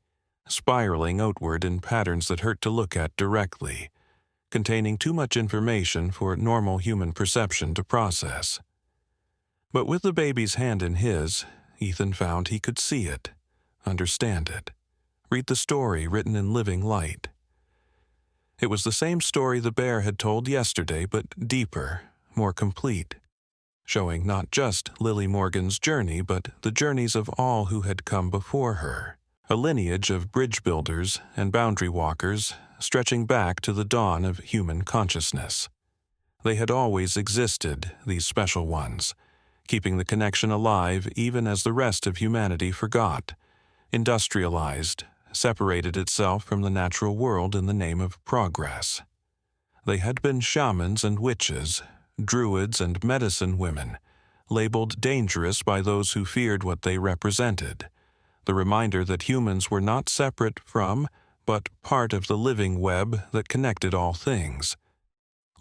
spiraling outward in patterns that hurt to look at directly, containing too much information for normal human perception to process. But with the baby's hand in his, Ethan found he could see it, understand it, read the story written in living light. It was the same story the bear had told yesterday, but deeper, more complete, showing not just Lily Morgan's journey, but the journeys of all who had come before her, a lineage of bridge builders and boundary walkers stretching back to the dawn of human consciousness. They had always existed, these special ones, keeping the connection alive even as the rest of humanity forgot, industrialized, separated itself from the natural world in the name of progress. They had been shamans and witches, druids and medicine women, labeled dangerous by those who feared what they represented, the reminder that humans were not separate from, but part of the living web that connected all things.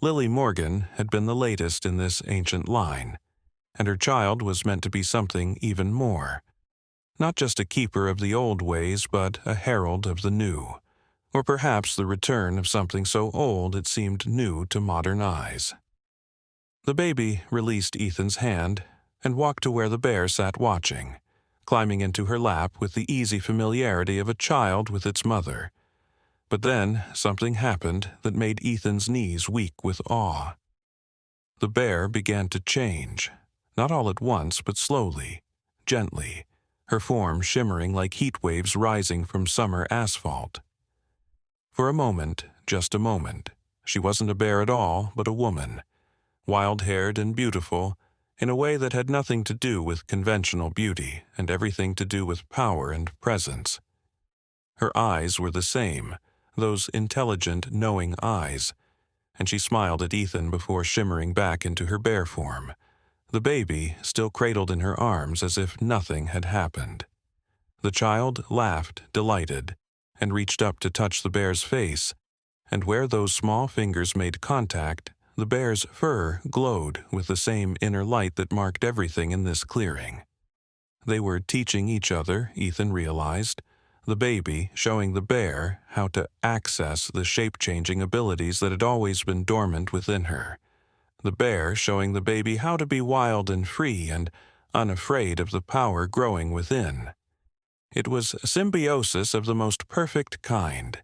Lily Morgan had been the latest in this ancient line, and her child was meant to be something even more. Not just a keeper of the old ways, but a herald of the new, or perhaps the return of something so old it seemed new to modern eyes. The baby released Ethan's hand and walked to where the bear sat watching, climbing into her lap with the easy familiarity of a child with its mother. But then something happened that made Ethan's knees weak with awe. The bear began to change, not all at once, but slowly, gently, her form shimmering like heat waves rising from summer asphalt. For a moment, just a moment, she wasn't a bear at all, but a woman, wild-haired and beautiful, in a way that had nothing to do with conventional beauty and everything to do with power and presence. Her eyes were the same, those intelligent, knowing eyes, and she smiled at Ethan before shimmering back into her bear form, the baby still cradled in her arms as if nothing had happened. The child laughed, delighted, and reached up to touch the bear's face, and where those small fingers made contact, the bear's fur glowed with the same inner light that marked everything in this clearing. They were teaching each other, Ethan realized, the baby showing the bear how to access the shape-changing abilities that had always been dormant within her, the bear showing the baby how to be wild and free and unafraid of the power growing within. It was a symbiosis of the most perfect kind,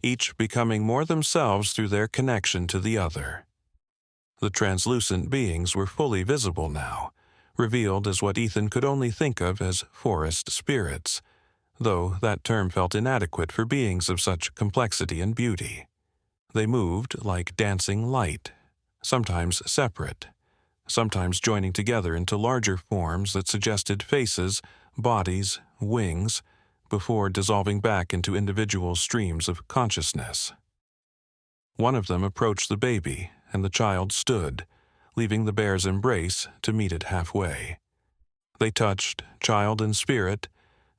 each becoming more themselves through their connection to the other. The translucent beings were fully visible now, revealed as what Ethan could only think of as forest spirits, though that term felt inadequate for beings of such complexity and beauty. They moved like dancing light, sometimes separate, sometimes joining together into larger forms that suggested faces, bodies, wings, before dissolving back into individual streams of consciousness. One of them approached the baby, and the child stood, leaving the bear's embrace to meet it halfway. They touched, child and spirit,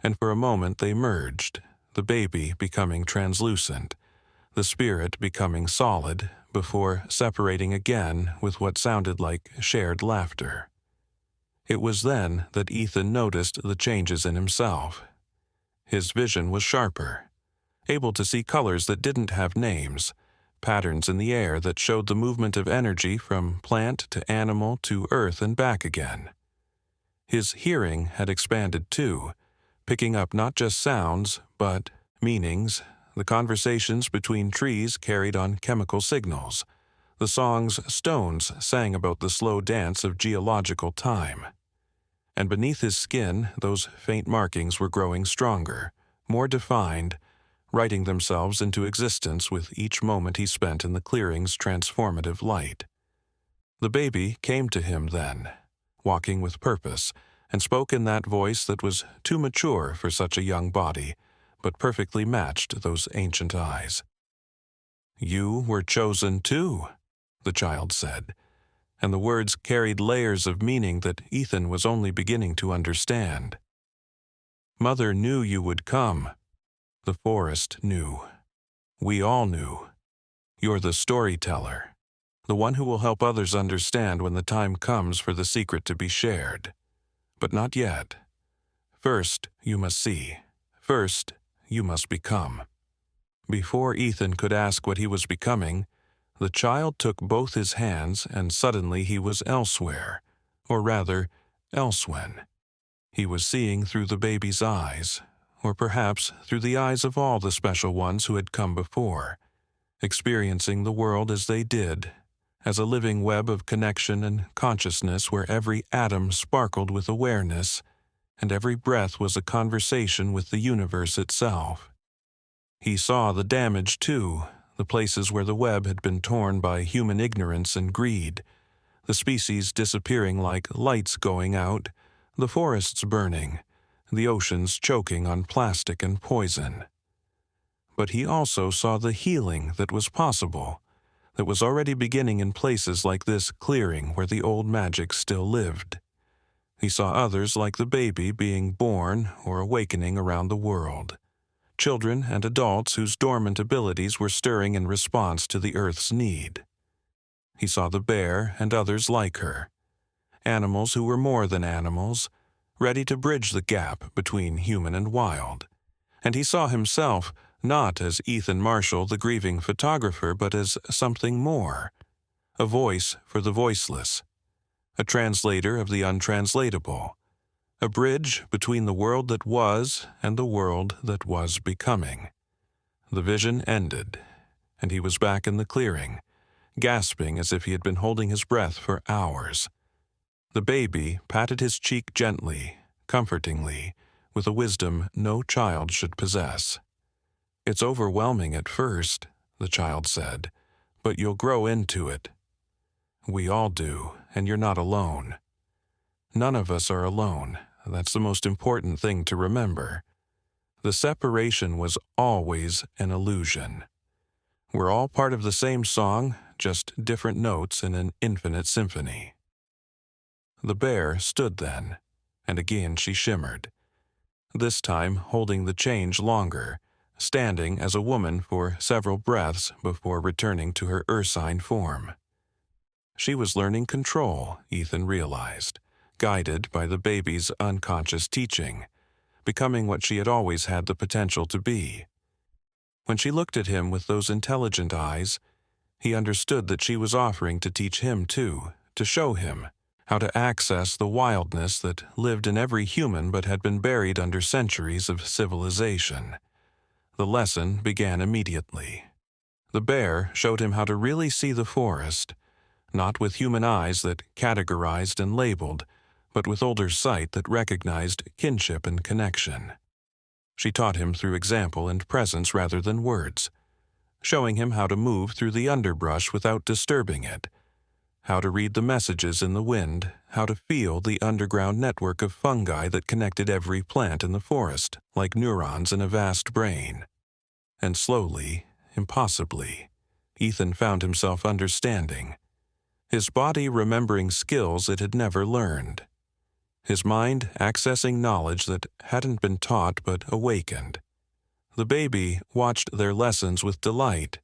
and for a moment they merged, the baby becoming translucent, the spirit becoming solid, before separating again with what sounded like shared laughter. It was then that Ethan noticed the changes in himself. His vision was sharper, able to see colors that didn't have names, patterns in the air that showed the movement of energy from plant to animal to earth and back again. His hearing had expanded too, picking up not just sounds, but meanings. The conversations between trees carried on chemical signals. The songs stones sang about the slow dance of geological time. And beneath his skin, those faint markings were growing stronger, more defined, writing themselves into existence with each moment he spent in the clearing's transformative light. The baby came to him then, walking with purpose, and spoke in that voice that was too mature for such a young body, but perfectly matched those ancient eyes. "You were chosen too," the child said, and the words carried layers of meaning that Ethan was only beginning to understand. Mother knew you would come. The forest knew. We all knew. You're the storyteller, the one who will help others understand when the time comes for the secret to be shared. But not yet. First, you must see. First, you must become. Before Ethan could ask what he was becoming, the child took both his hands and suddenly he was elsewhere, or rather, elsewhen. He was seeing through the baby's eyes, or perhaps through the eyes of all the special ones who had come before, experiencing the world as they did, as a living web of connection and consciousness where every atom sparkled with awareness, and every breath was a conversation with the universe itself. He saw the damage, too, the places where the web had been torn by human ignorance and greed, the species disappearing like lights going out, the forests burning, the oceans choking on plastic and poison. But he also saw the healing that was possible, that was already beginning in places like this clearing where the old magic still lived. He saw others like the baby being born or awakening around the world. Children and adults whose dormant abilities were stirring in response to the Earth's need. He saw the bear and others like her, animals who were more than animals, ready to bridge the gap between human and wild. And he saw himself not as Ethan Marshall, the grieving photographer, but as something more, a voice for the voiceless, a translator of the untranslatable, a bridge between the world that was and the world that was becoming. The vision ended, and he was back in the clearing, gasping as if he had been holding his breath for hours. The baby patted his cheek gently, comfortingly, with a wisdom no child should possess. "It's overwhelming at first," the child said, "but you'll grow into it. We all do, and you're not alone. None of us are alone. That's the most important thing to remember. The separation was always an illusion. We're all part of the same song, just different notes in an infinite symphony." The bear stood then, and again she shimmered, this time holding the change longer, standing as a woman for several breaths before returning to her ursine form. She was learning control, Ethan realized, guided by the baby's unconscious teaching, becoming what she had always had the potential to be. When she looked at him with those intelligent eyes, he understood that she was offering to teach him too, to show him how to access the wildness that lived in every human but had been buried under centuries of civilization. The lesson began immediately. The bear showed him how to really see the forest, not with human eyes that categorized and labeled, but with older sight that recognized kinship and connection. She taught him through example and presence rather than words, showing him how to move through the underbrush without disturbing it, how to read the messages in the wind, how to feel the underground network of fungi that connected every plant in the forest, like neurons in a vast brain. And slowly, impossibly, Ethan found himself understanding, his body remembering skills it had never learned, his mind accessing knowledge that hadn't been taught but awakened. The baby watched their lessons with delight,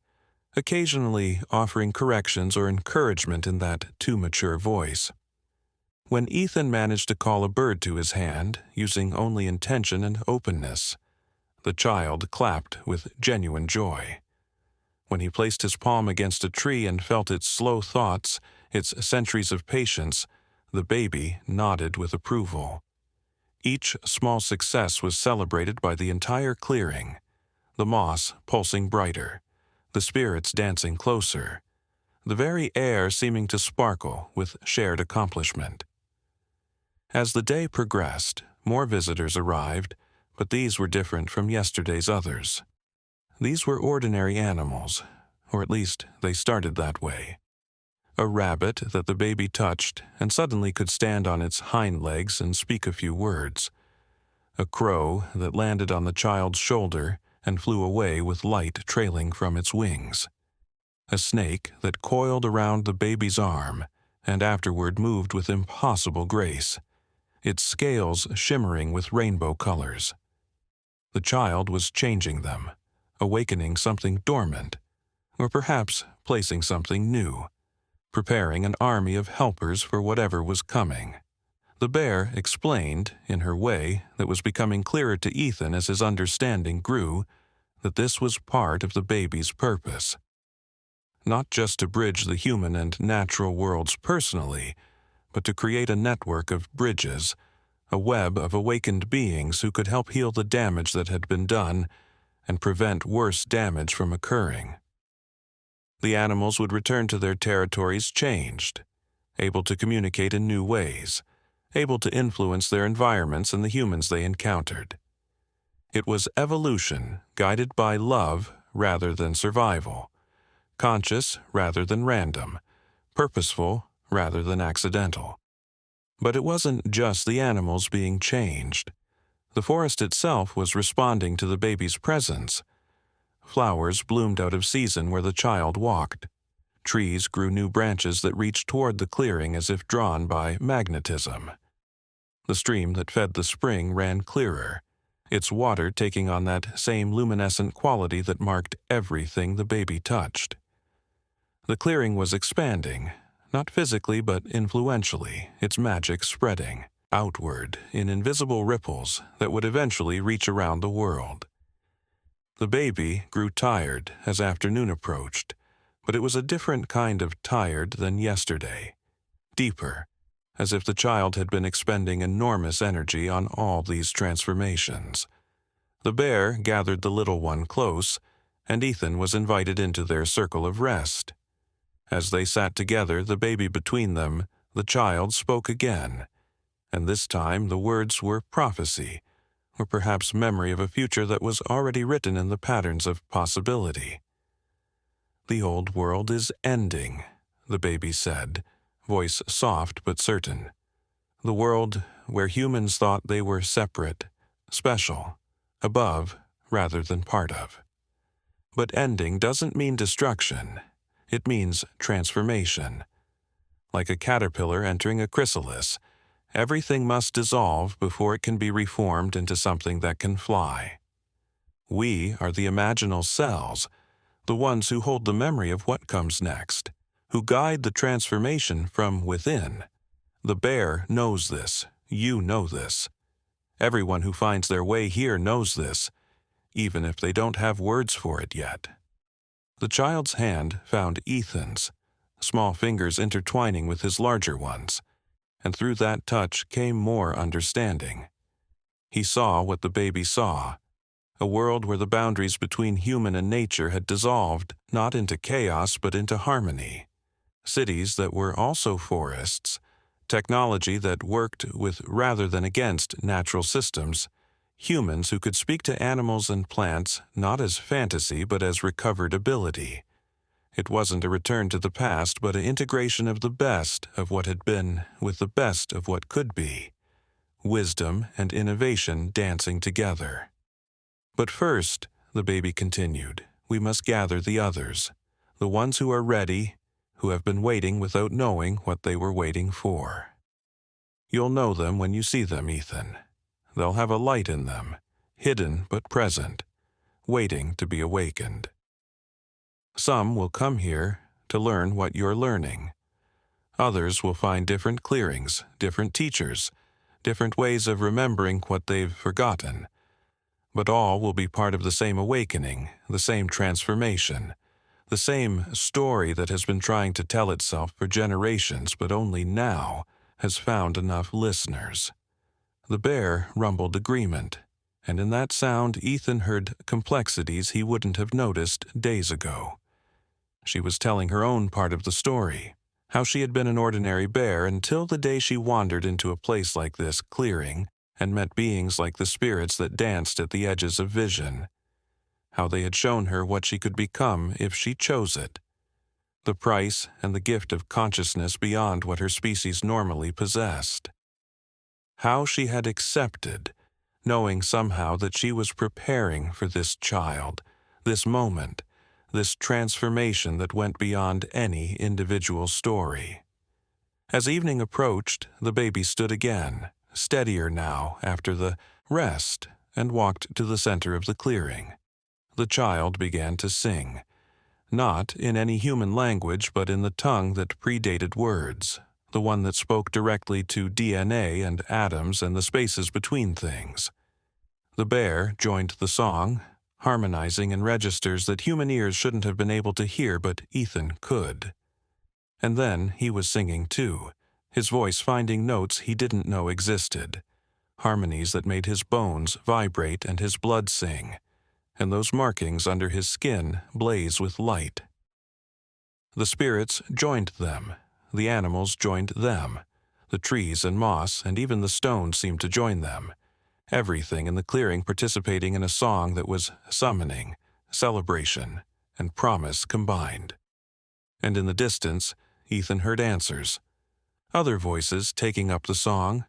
occasionally offering corrections or encouragement in that too mature voice. When Ethan managed to call a bird to his hand, using only intention and openness, the child clapped with genuine joy. When he placed his palm against a tree and felt its slow thoughts, its centuries of patience, the baby nodded with approval. Each small success was celebrated by the entire clearing, the moss pulsing brighter, the spirits dancing closer, the very air seeming to sparkle with shared accomplishment. As the day progressed, more visitors arrived, but these were different from yesterday's others. These were ordinary animals, or at least they started that way. A rabbit that the baby touched and suddenly could stand on its hind legs and speak a few words. A crow that landed on the child's shoulder and flew away with light trailing from its wings. A snake that coiled around the baby's arm and afterward moved with impossible grace, its scales shimmering with rainbow colors. The child was changing them, awakening something dormant, or perhaps placing something new, preparing an army of helpers for whatever was coming. The bear explained, in her way that was becoming clearer to Ethan as his understanding grew, that this was part of the baby's purpose. Not just to bridge the human and natural worlds personally, but to create a network of bridges, a web of awakened beings who could help heal the damage that had been done and prevent worse damage from occurring. The animals would return to their territories changed, able to communicate in new ways, able to influence their environments and the humans they encountered. It was evolution guided by love rather than survival, conscious rather than random, purposeful rather than accidental. But it wasn't just the animals being changed. The forest itself was responding to the baby's presence. Flowers bloomed out of season where the child walked. Trees grew new branches that reached toward the clearing as if drawn by magnetism. The stream that fed the spring ran clearer, its water taking on that same luminescent quality that marked everything the baby touched. The clearing was expanding, not physically but influentially, its magic spreading outward in invisible ripples that would eventually reach around the world. The baby grew tired as afternoon approached, but it was a different kind of tired than yesterday, deeper, as if the child had been expending enormous energy on all these transformations. The bear gathered the little one close, and Ethan was invited into their circle of rest. As they sat together, the baby between them, the child spoke again, and this time the words were prophecy, or perhaps memory of a future that was already written in the patterns of possibility. "The old world is ending," the baby said, voice soft but certain. "The world where humans thought they were separate, special, above rather than part of. But ending doesn't mean destruction. It means transformation. Like a caterpillar entering a chrysalis, everything must dissolve before it can be reformed into something that can fly. We are the imaginal cells, the ones who hold the memory of what comes next, who guide the transformation from within. The bear knows this. You know this. Everyone who finds their way here knows this, even if they don't have words for it yet." The child's hand found Ethan's, small fingers intertwining with his larger ones, and through that touch came more understanding. He saw what the baby saw, a world where the boundaries between human and nature had dissolved not into chaos but into harmony. Cities that were also forests, technology that worked with rather than against natural systems, humans who could speak to animals and plants not as fantasy but as recovered ability. It wasn't a return to the past but an integration of the best of what had been with the best of what could be. Wisdom and innovation dancing together. "But first," the baby continued, "we must gather the others, the ones who are ready, who have been waiting without knowing what they were waiting for. You'll know them when you see them, Ethan. They'll have a light in them, hidden but present, waiting to be awakened. Some will come here to learn what you're learning. Others will find different clearings, different teachers, different ways of remembering what they've forgotten. But all will be part of the same awakening, the same transformation, the same story that has been trying to tell itself for generations but only now has found enough listeners." The bear rumbled agreement, and in that sound Ethan heard complexities he wouldn't have noticed days ago. She was telling her own part of the story, how she had been an ordinary bear until the day she wandered into a place like this clearing and met beings like the spirits that danced at the edges of vision, how they had shown her what she could become if she chose it, the price and the gift of consciousness beyond what her species normally possessed. How she had accepted, knowing somehow that she was preparing for this child, this moment, this transformation that went beyond any individual story. As evening approached, the baby stood again, steadier now after the rest, and walked to the center of the clearing. The child began to sing, not in any human language but in the tongue that predated words, the one that spoke directly to DNA and atoms and the spaces between things. The bear joined the song, harmonizing in registers that human ears shouldn't have been able to hear, but Ethan could. And then he was singing too, his voice finding notes he didn't know existed, harmonies that made his bones vibrate and his blood sing, and those markings under his skin blaze with light. The spirits joined them, the animals joined them, the trees and moss and even the stones seemed to join them, everything in the clearing participating in a song that was summoning, celebration, and promise combined. And in the distance, Ethan heard answers, other voices taking up the song,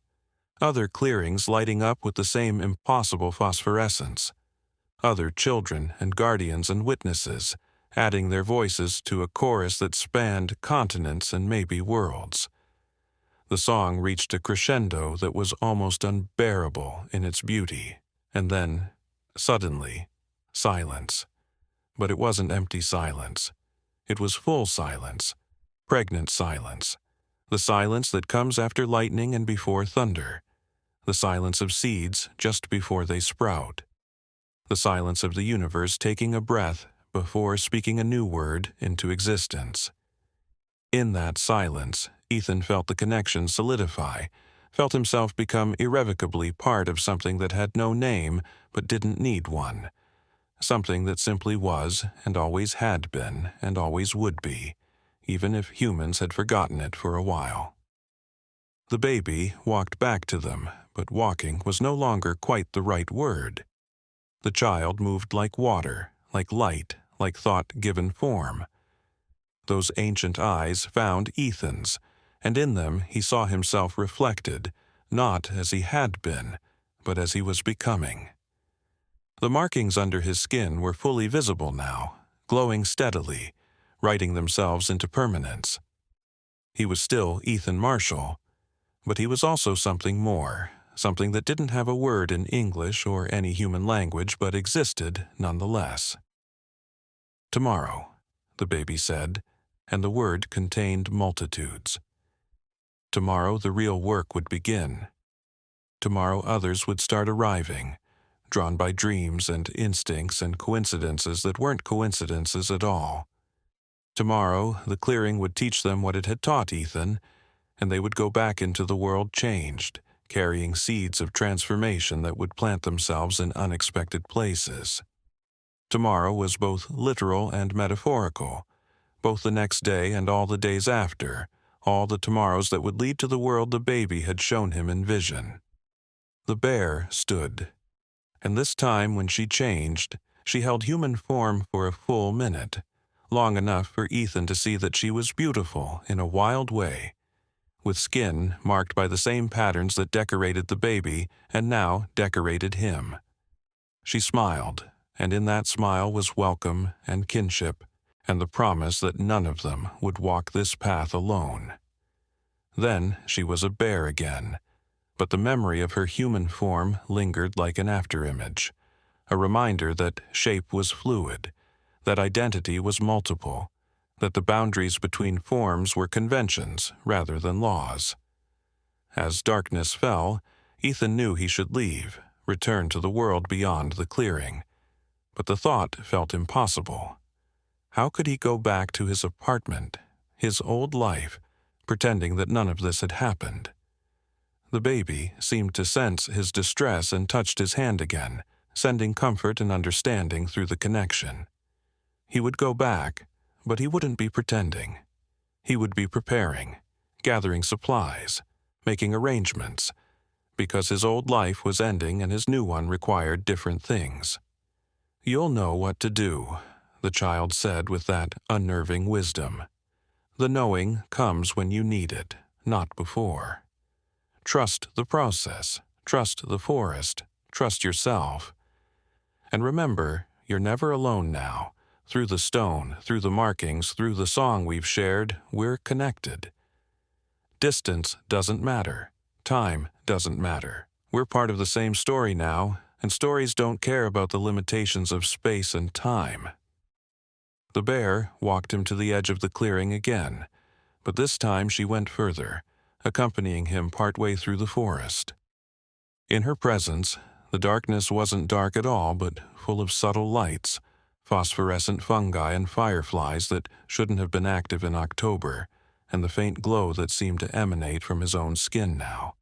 other clearings lighting up with the same impossible phosphorescence, other children and guardians and witnesses adding their voices to a chorus that spanned continents and maybe worlds. The song reached a crescendo that was almost unbearable in its beauty, and then, suddenly, silence. But it wasn't empty silence. It was full silence, pregnant silence, the silence that comes after lightning and before thunder, the silence of seeds just before they sprout, the silence of the universe taking a breath before speaking a new word into existence. In that silence, Ethan felt the connection solidify, felt himself become irrevocably part of something that had no name but didn't need one, something that simply was and always had been and always would be, even if humans had forgotten it for a while. The baby walked back to them, but walking was no longer quite the right word. The child moved like water, like light, like thought given form. Those ancient eyes found Ethan's, and in them he saw himself reflected, not as he had been, but as he was becoming. The markings under his skin were fully visible now, glowing steadily, writing themselves into permanence. He was still Ethan Marshall, but he was also something more, something that didn't have a word in English or any human language but existed nonetheless. "Tomorrow," the baby said, and the word contained multitudes. Tomorrow the real work would begin. Tomorrow others would start arriving, drawn by dreams and instincts and coincidences that weren't coincidences at all. Tomorrow the clearing would teach them what it had taught Ethan, and they would go back into the world changed, carrying seeds of transformation that would plant themselves in unexpected places. Tomorrow was both literal and metaphorical, both the next day and all the days after, all the tomorrows that would lead to the world the baby had shown him in vision. The bear stood, and this time when she changed, she held human form for a full minute, long enough for Ethan to see that she was beautiful in a wild way, with skin marked by the same patterns that decorated the baby and now decorated him. She smiled, and in that smile was welcome and kinship, and the promise that none of them would walk this path alone. Then she was a bear again, but the memory of her human form lingered like an afterimage, a reminder that shape was fluid, that identity was multiple, that the boundaries between forms were conventions rather than laws. As darkness fell, Ethan knew he should leave, return to the world beyond the clearing, but the thought felt impossible. How could he go back to his apartment, his old life, pretending that none of this had happened? The baby seemed to sense his distress and touched his hand again, sending comfort and understanding through the connection. He would go back, but he wouldn't be pretending. He would be preparing, gathering supplies, making arrangements, because his old life was ending and his new one required different things. "You'll know what to do," the child said with that unnerving wisdom. "The knowing comes when you need it, not before. Trust the process, trust the forest, trust yourself. And remember, you're never alone now. Through the stone, through the markings, through the song we've shared, we're connected. Distance doesn't matter. Time doesn't matter. We're part of the same story now, and stories don't care about the limitations of space and time. The bear walked him to the edge of the clearing again, but this time she went further, accompanying him partway through the forest. In her presence, the darkness wasn't dark at all, but full of subtle lights, phosphorescent fungi and fireflies that shouldn't have been active in October, and the faint glow that seemed to emanate from his own skin now.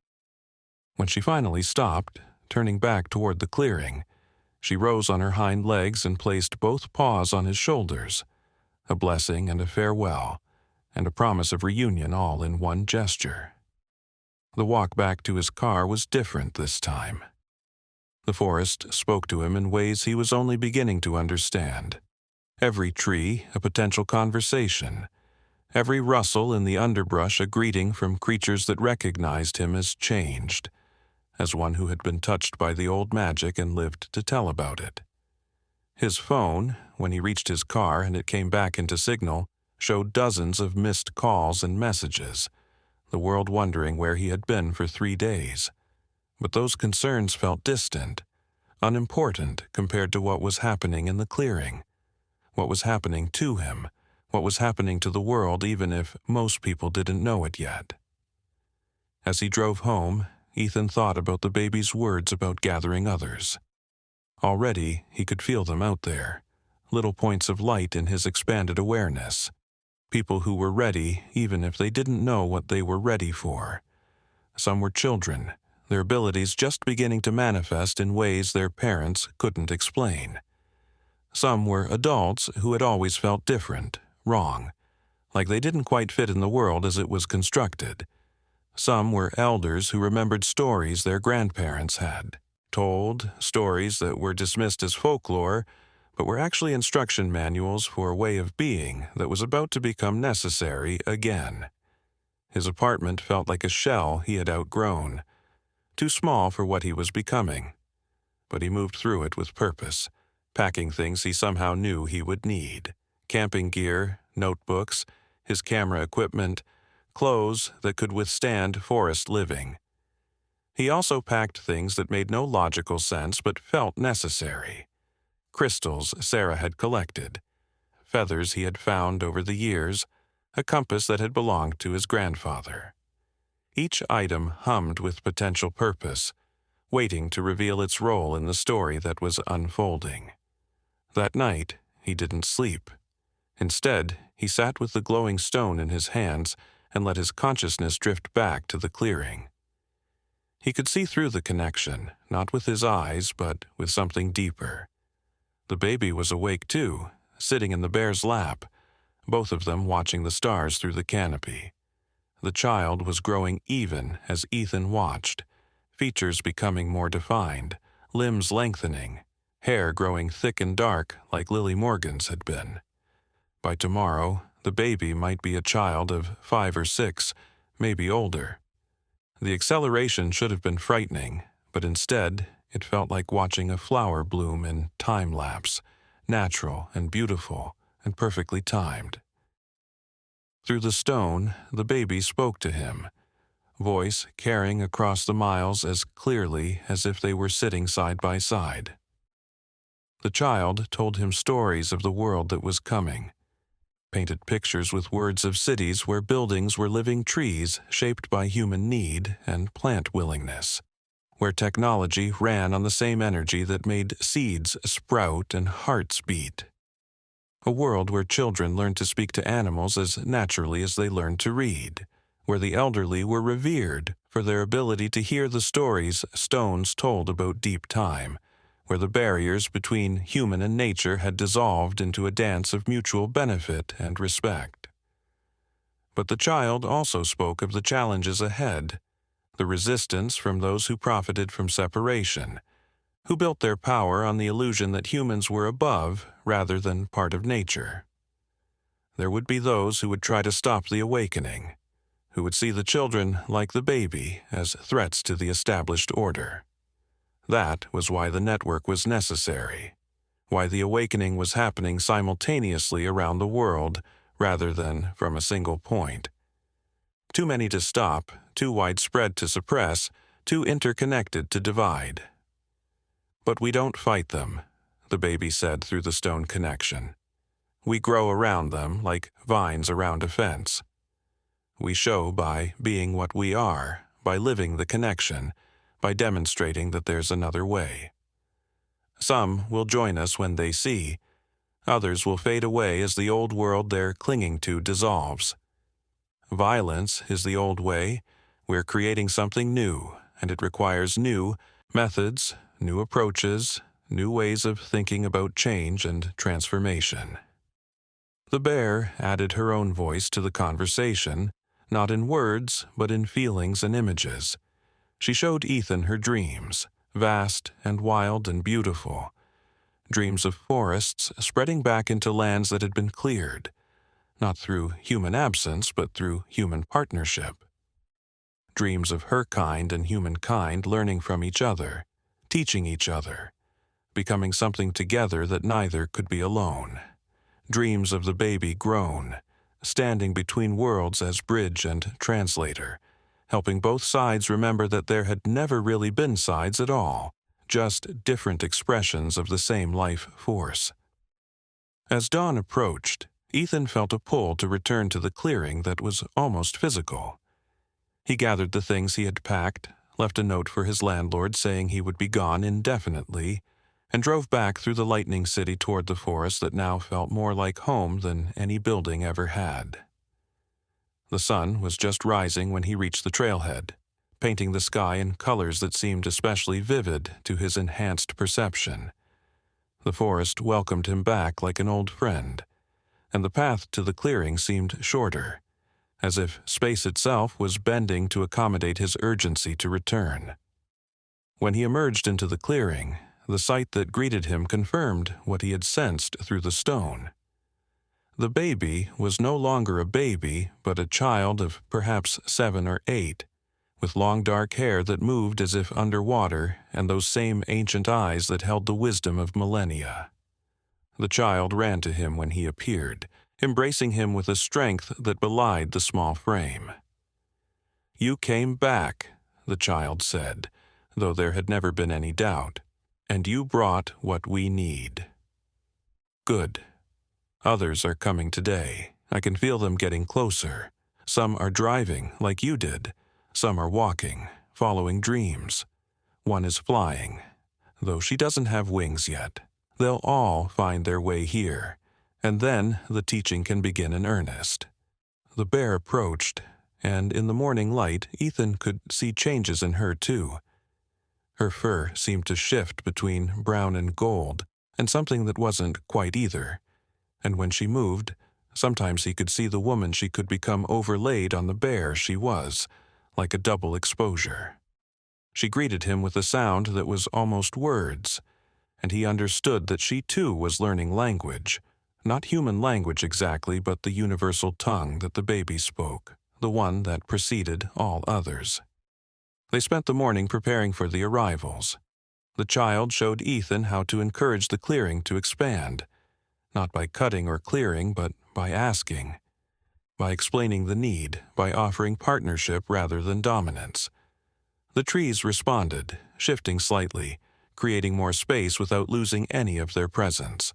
When she finally stopped, turning back toward the clearing, she rose on her hind legs and placed both paws on his shoulders, a blessing and a farewell, and a promise of reunion all in one gesture. The walk back to his car was different this time. The forest spoke to him in ways he was only beginning to understand. Every tree a potential conversation, every rustle in the underbrush a greeting from creatures that recognized him as changed, as one who had been touched by the old magic and lived to tell about it. His phone, when he reached his car and it came back into signal, showed dozens of missed calls and messages, the world wondering where he had been for 3 days. But those concerns felt distant, unimportant compared to what was happening in the clearing, what was happening to him, what was happening to the world even if most people didn't know it yet. As he drove home, Ethan thought about the baby's words about gathering others. Already, he could feel them out there, little points of light in his expanded awareness, people who were ready even if they didn't know what they were ready for. Some were children, their abilities just beginning to manifest in ways their parents couldn't explain. Some were adults who had always felt different, wrong, like they didn't quite fit in the world as it was constructed. Some were elders who remembered stories their grandparents had told, stories that were dismissed as folklore, but were actually instruction manuals for a way of being that was about to become necessary again. His apartment felt like a shell he had outgrown, too small for what he was becoming. But he moved through it with purpose, packing things he somehow knew he would need: camping gear, notebooks, his camera equipment, clothes that could withstand forest living. He also packed things that made no logical sense but felt necessary. Crystals Sarah had collected, feathers he had found over the years, a compass that had belonged to his grandfather. Each item hummed with potential purpose, waiting to reveal its role in the story that was unfolding. That night, he didn't sleep. Instead, he sat with the glowing stone in his hands and let his consciousness drift back to the clearing. He could see through the connection, not with his eyes, but with something deeper. The baby was awake too, sitting in the bear's lap, both of them watching the stars through the canopy. The child was growing even as Ethan watched, features becoming more defined, limbs lengthening, hair growing thick and dark like Lily Morgan's had been. By tomorrow, the baby might be a child of 5 or 6, maybe older. The acceleration should have been frightening, but instead, it felt like watching a flower bloom in time-lapse, natural and beautiful and perfectly timed. Through the stone, the baby spoke to him, voice carrying across the miles as clearly as if they were sitting side by side. The child told him stories of the world that was coming, painted pictures with words of cities where buildings were living trees shaped by human need and plant willingness, where technology ran on the same energy that made seeds sprout and hearts beat. A world where children learned to speak to animals as naturally as they learned to read, where the elderly were revered for their ability to hear the stories stones told about deep time, where the barriers between human and nature had dissolved into a dance of mutual benefit and respect. But the child also spoke of the challenges ahead, the resistance from those who profited from separation, who built their power on the illusion that humans were above rather than part of nature. There would be those who would try to stop the awakening, who would see the children, like the baby, as threats to the established order. That was why the network was necessary, why the awakening was happening simultaneously around the world rather than from a single point. Too many to stop, too widespread to suppress, too interconnected to divide. "But we don't fight them," the baby said through the stone connection. "We grow around them like vines around a fence. We show by being what we are, by living the connection, by demonstrating that there's another way. Some will join us when they see. Others will fade away as the old world they're clinging to dissolves. Violence is the old way. We're creating something new, and it requires new methods, new approaches, new ways of thinking about change and transformation." The bear added her own voice to the conversation, not in words, but in feelings and images. She showed Ethan her dreams, vast and wild and beautiful. Dreams of forests spreading back into lands that had been cleared, not through human absence, but through human partnership. Dreams of her kind and humankind learning from each other, teaching each other, becoming something together that neither could be alone. Dreams of the baby grown, standing between worlds as bridge and translator, helping both sides remember that there had never really been sides at all, just different expressions of the same life force. As dawn approached, Ethan felt a pull to return to the clearing that was almost physical. He gathered the things he had packed, left a note for his landlord saying he would be gone indefinitely, and drove back through the lightning city toward the forest that now felt more like home than any building ever had. The sun was just rising when he reached the trailhead, painting the sky in colors that seemed especially vivid to his enhanced perception. The forest welcomed him back like an old friend, and the path to the clearing seemed shorter, as if space itself was bending to accommodate his urgency to return. When he emerged into the clearing, the sight that greeted him confirmed what he had sensed through the stone. The baby was no longer a baby, but a child of perhaps 7 or 8, with long dark hair that moved as if underwater and those same ancient eyes that held the wisdom of millennia. The child ran to him when he appeared, embracing him with a strength that belied the small frame. "You came back," the child said, though there had never been any doubt, "and you brought what we need." "Good. Others are coming today. I can feel them getting closer. Some are driving, like you did. Some are walking, following dreams. One is flying, though she doesn't have wings yet. They'll all find their way here, and then the teaching can begin in earnest." The bear approached, and in the morning light, Ethan could see changes in her too. Her fur seemed to shift between brown and gold, and something that wasn't quite either. And when she moved, sometimes he could see the woman she could become overlaid on the bear she was, like a double exposure. She greeted him with a sound that was almost words, and he understood that she too was learning language, not human language exactly, but the universal tongue that the baby spoke, the one that preceded all others. They spent the morning preparing for the arrivals. The child showed Ethan how to encourage the clearing to expand, not by cutting or clearing, but by asking, by explaining the need, by offering partnership rather than dominance. The trees responded, shifting slightly, creating more space without losing any of their presence.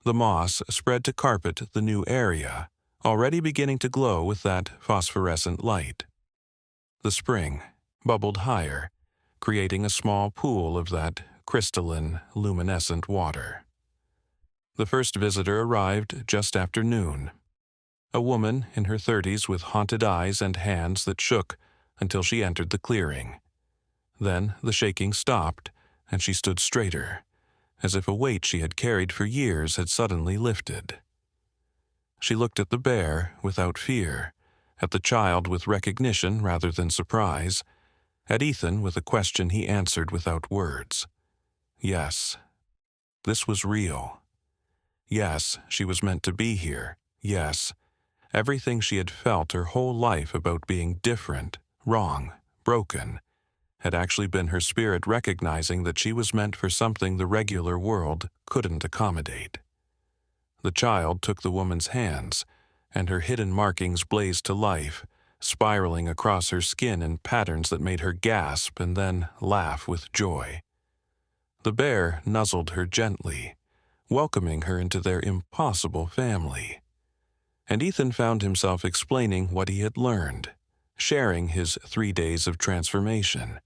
The moss spread to carpet the new area, already beginning to glow with that phosphorescent light. The spring bubbled higher, creating a small pool of that crystalline, luminescent water. The first visitor arrived just after noon. A woman in her 30s with haunted eyes and hands that shook until she entered the clearing. Then the shaking stopped, and she stood straighter, as if a weight she had carried for years had suddenly lifted. She looked at the bear without fear, at the child with recognition rather than surprise, at Ethan with a question he answered without words. Yes, this was real. Yes, she was meant to be here. Yes, everything she had felt her whole life about being different, wrong, broken, had actually been her spirit recognizing that she was meant for something the regular world couldn't accommodate. The child took the woman's hands, and her hidden markings blazed to life, spiraling across her skin in patterns that made her gasp and then laugh with joy. The bear nuzzled her gently, welcoming her into their impossible family. And Ethan found himself explaining what he had learned, sharing his 3 days of transformation,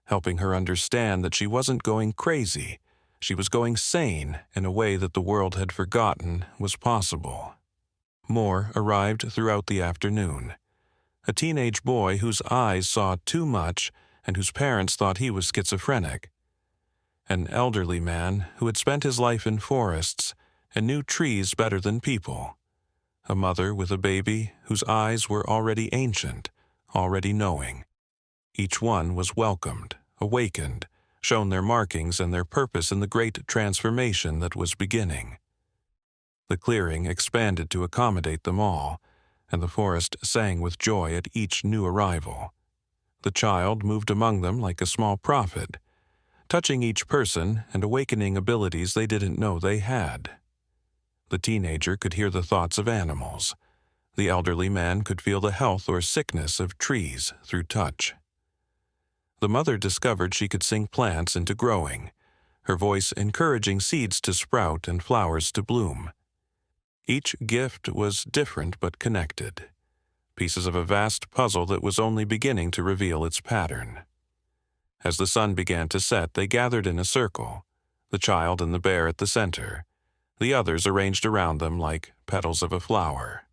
helping her understand that she wasn't going crazy, she was going sane in a way that the world had forgotten was possible. More arrived throughout the afternoon. A teenage boy whose eyes saw too much and whose parents thought he was schizophrenic. An elderly man who had spent his life in forests and knew trees better than people. A mother with a baby whose eyes were already ancient, already knowing. Each one was welcomed, awakened, shown their markings and their purpose in the great transformation that was beginning. The clearing expanded to accommodate them all, and the forest sang with joy at each new arrival. The child moved among them like a small prophet, touching each person and awakening abilities they didn't know they had. The teenager could hear the thoughts of animals. The elderly man could feel the health or sickness of trees through touch. The mother discovered she could sing plants into growing, her voice encouraging seeds to sprout and flowers to bloom. Each gift was different but connected, pieces of a vast puzzle that was only beginning to reveal its pattern. As the sun began to set, they gathered in a circle, the child and the bear at the center, the others arranged around them like petals of a flower.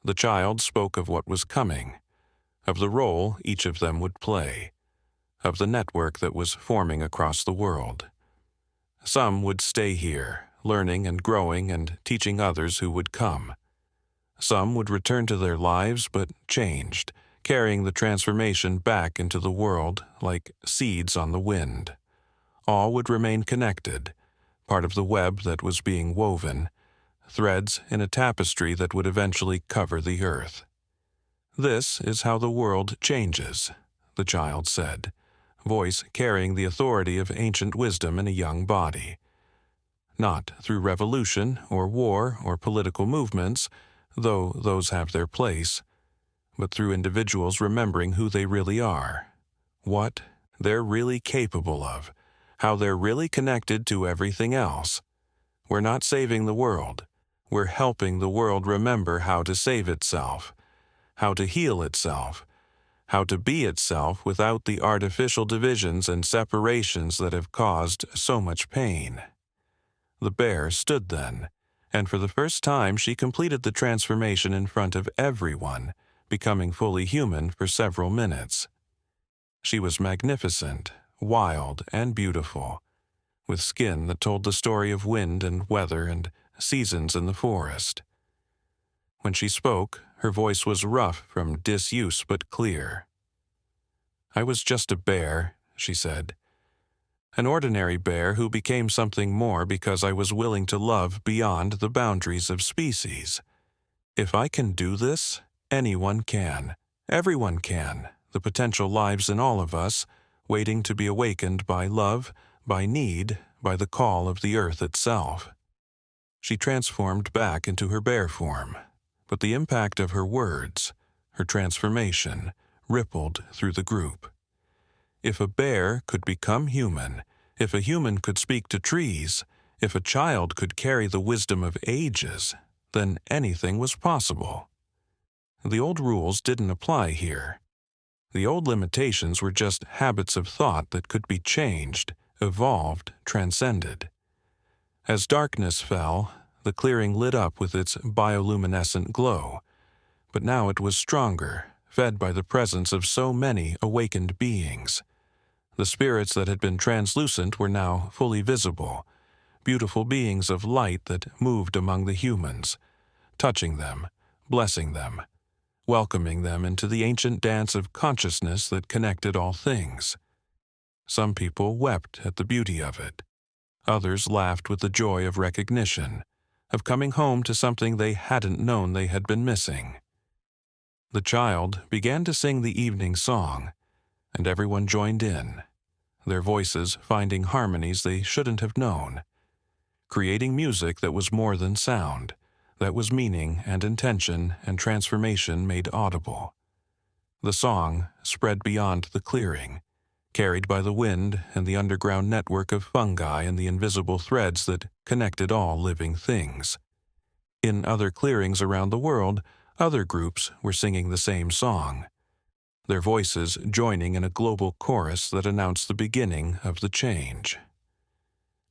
The child spoke of what was coming, of the role each of them would play, of the network that was forming across the world. Some would stay here, learning and growing and teaching others who would come. Some would return to their lives but changed, carrying the transformation back into the world like seeds on the wind. All would remain connected, part of the web that was being woven, threads in a tapestry that would eventually cover the earth. "This is how the world changes," the child said, voice carrying the authority of ancient wisdom in a young body. Not through revolution or war or political movements, though those have their place, but through individuals remembering who they really are, what they're really capable of, how they're really connected to everything else. We're not saving the world. We're helping the world remember how to save itself, how to heal itself, how to be itself without the artificial divisions and separations that have caused so much pain. The bear stood then, and for the first time she completed the transformation in front of everyone, becoming fully human for several minutes. She was magnificent, wild, and beautiful, with skin that told the story of wind and weather and seasons in the forest. When she spoke, her voice was rough from disuse but clear. "I was just a bear," she said. "An ordinary bear who became something more because I was willing to love beyond the boundaries of species. If I can do this, anyone can. Everyone can. The potential lives in all of us, waiting to be awakened by love, by need, by the call of the earth itself." She transformed back into her bear form, but the impact of her words, her transformation, rippled through the group. If a bear could become human, if a human could speak to trees, if a child could carry the wisdom of ages, then anything was possible. The old rules didn't apply here. The old limitations were just habits of thought that could be changed, evolved, transcended. As darkness fell, the clearing lit up with its bioluminescent glow, but now it was stronger, fed by the presence of so many awakened beings. The spirits that had been translucent were now fully visible, beautiful beings of light that moved among the humans, touching them, blessing them, welcoming them into the ancient dance of consciousness that connected all things. Some people wept at the beauty of it. Others laughed with the joy of recognition, of coming home to something they hadn't known they had been missing. The child began to sing the evening song, and everyone joined in, their voices finding harmonies they shouldn't have known, creating music that was more than sound, that was meaning and intention and transformation made audible. The song spread beyond the clearing, carried by the wind and the underground network of fungi and the invisible threads that connected all living things. In other clearings around the world, other groups were singing the same song, their voices joining in a global chorus that announced the beginning of the change.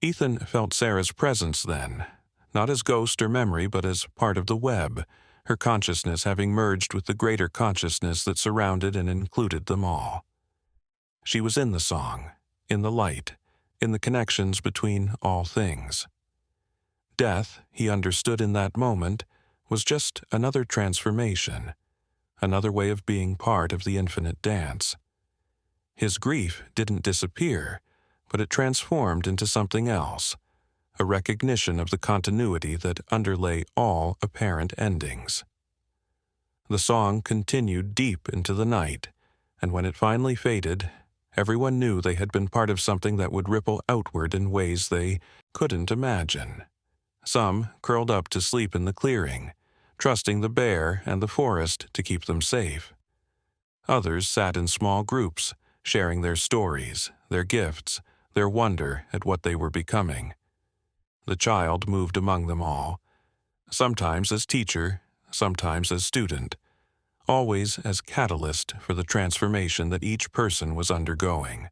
Ethan felt Sarah's presence then, not as ghost or memory, but as part of the web, her consciousness having merged with the greater consciousness that surrounded and included them all. She was in the song, in the light, in the connections between all things. Death, he understood in that moment, was just another transformation, another way of being part of the infinite dance. His grief didn't disappear, but it transformed into something else, a recognition of the continuity that underlay all apparent endings. The song continued deep into the night, and when it finally faded, everyone knew they had been part of something that would ripple outward in ways they couldn't imagine. Some curled up to sleep in the clearing, trusting the bear and the forest to keep them safe. Others sat in small groups, sharing their stories, their gifts, their wonder at what they were becoming. The child moved among them all, sometimes as teacher, sometimes as student, always as catalyst for the transformation that each person was undergoing.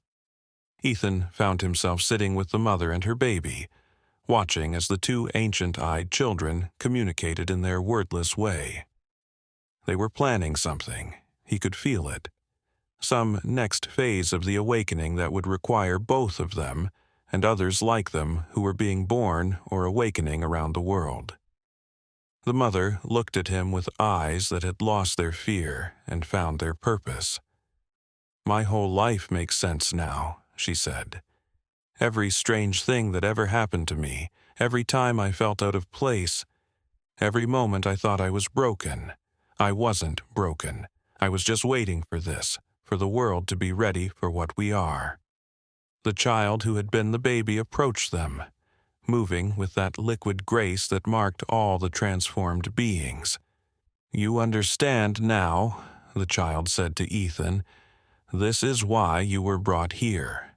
Ethan found himself sitting with the mother and her baby, watching as the two ancient-eyed children communicated in their wordless way. They were planning something. He could feel it. Some next phase of the awakening that would require both of them and others like them who were being born or awakening around the world. The mother looked at him with eyes that had lost their fear and found their purpose. "My whole life makes sense now," she said. "Every strange thing that ever happened to me, every time I felt out of place, every moment I thought I was broken. I wasn't broken. I was just waiting for this, for the world to be ready for what we are." The child who had been the baby approached them, moving with that liquid grace that marked all the transformed beings. "You understand now," the child said to Ethan. "This is why you were brought here.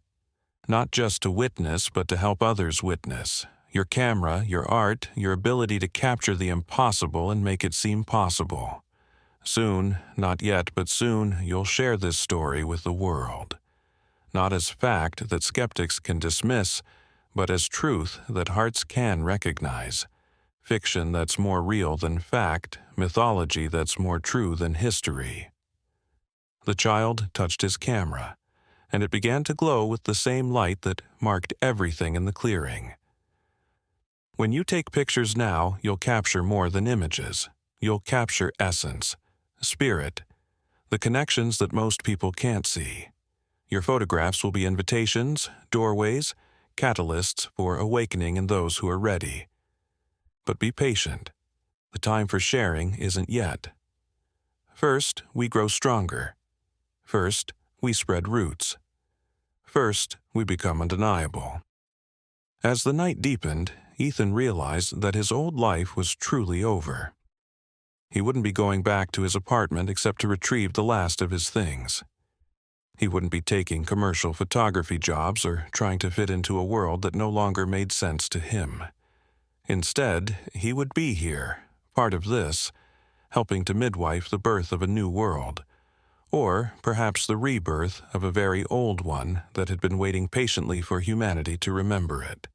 Not just to witness, but to help others witness. Your camera, your art, your ability to capture the impossible and make it seem possible. Soon, not yet, but soon, you'll share this story with the world. Not as fact that skeptics can dismiss, but as truth that hearts can recognize. Fiction that's more real than fact, mythology that's more true than history." The child touched his camera, and it began to glow with the same light that marked everything in the clearing. "When you take pictures now, you'll capture more than images. You'll capture essence, spirit, the connections that most people can't see. Your photographs will be invitations, doorways, catalysts for awakening in those who are ready. But be patient. The time for sharing isn't yet. First, we grow stronger. First, we spread roots. First, we become undeniable." As the night deepened, Ethan realized that his old life was truly over. He wouldn't be going back to his apartment except to retrieve the last of his things. He wouldn't be taking commercial photography jobs or trying to fit into a world that no longer made sense to him. Instead, he would be here, part of this, helping to midwife the birth of a new world, or perhaps the rebirth of a very old one that had been waiting patiently for humanity to remember it.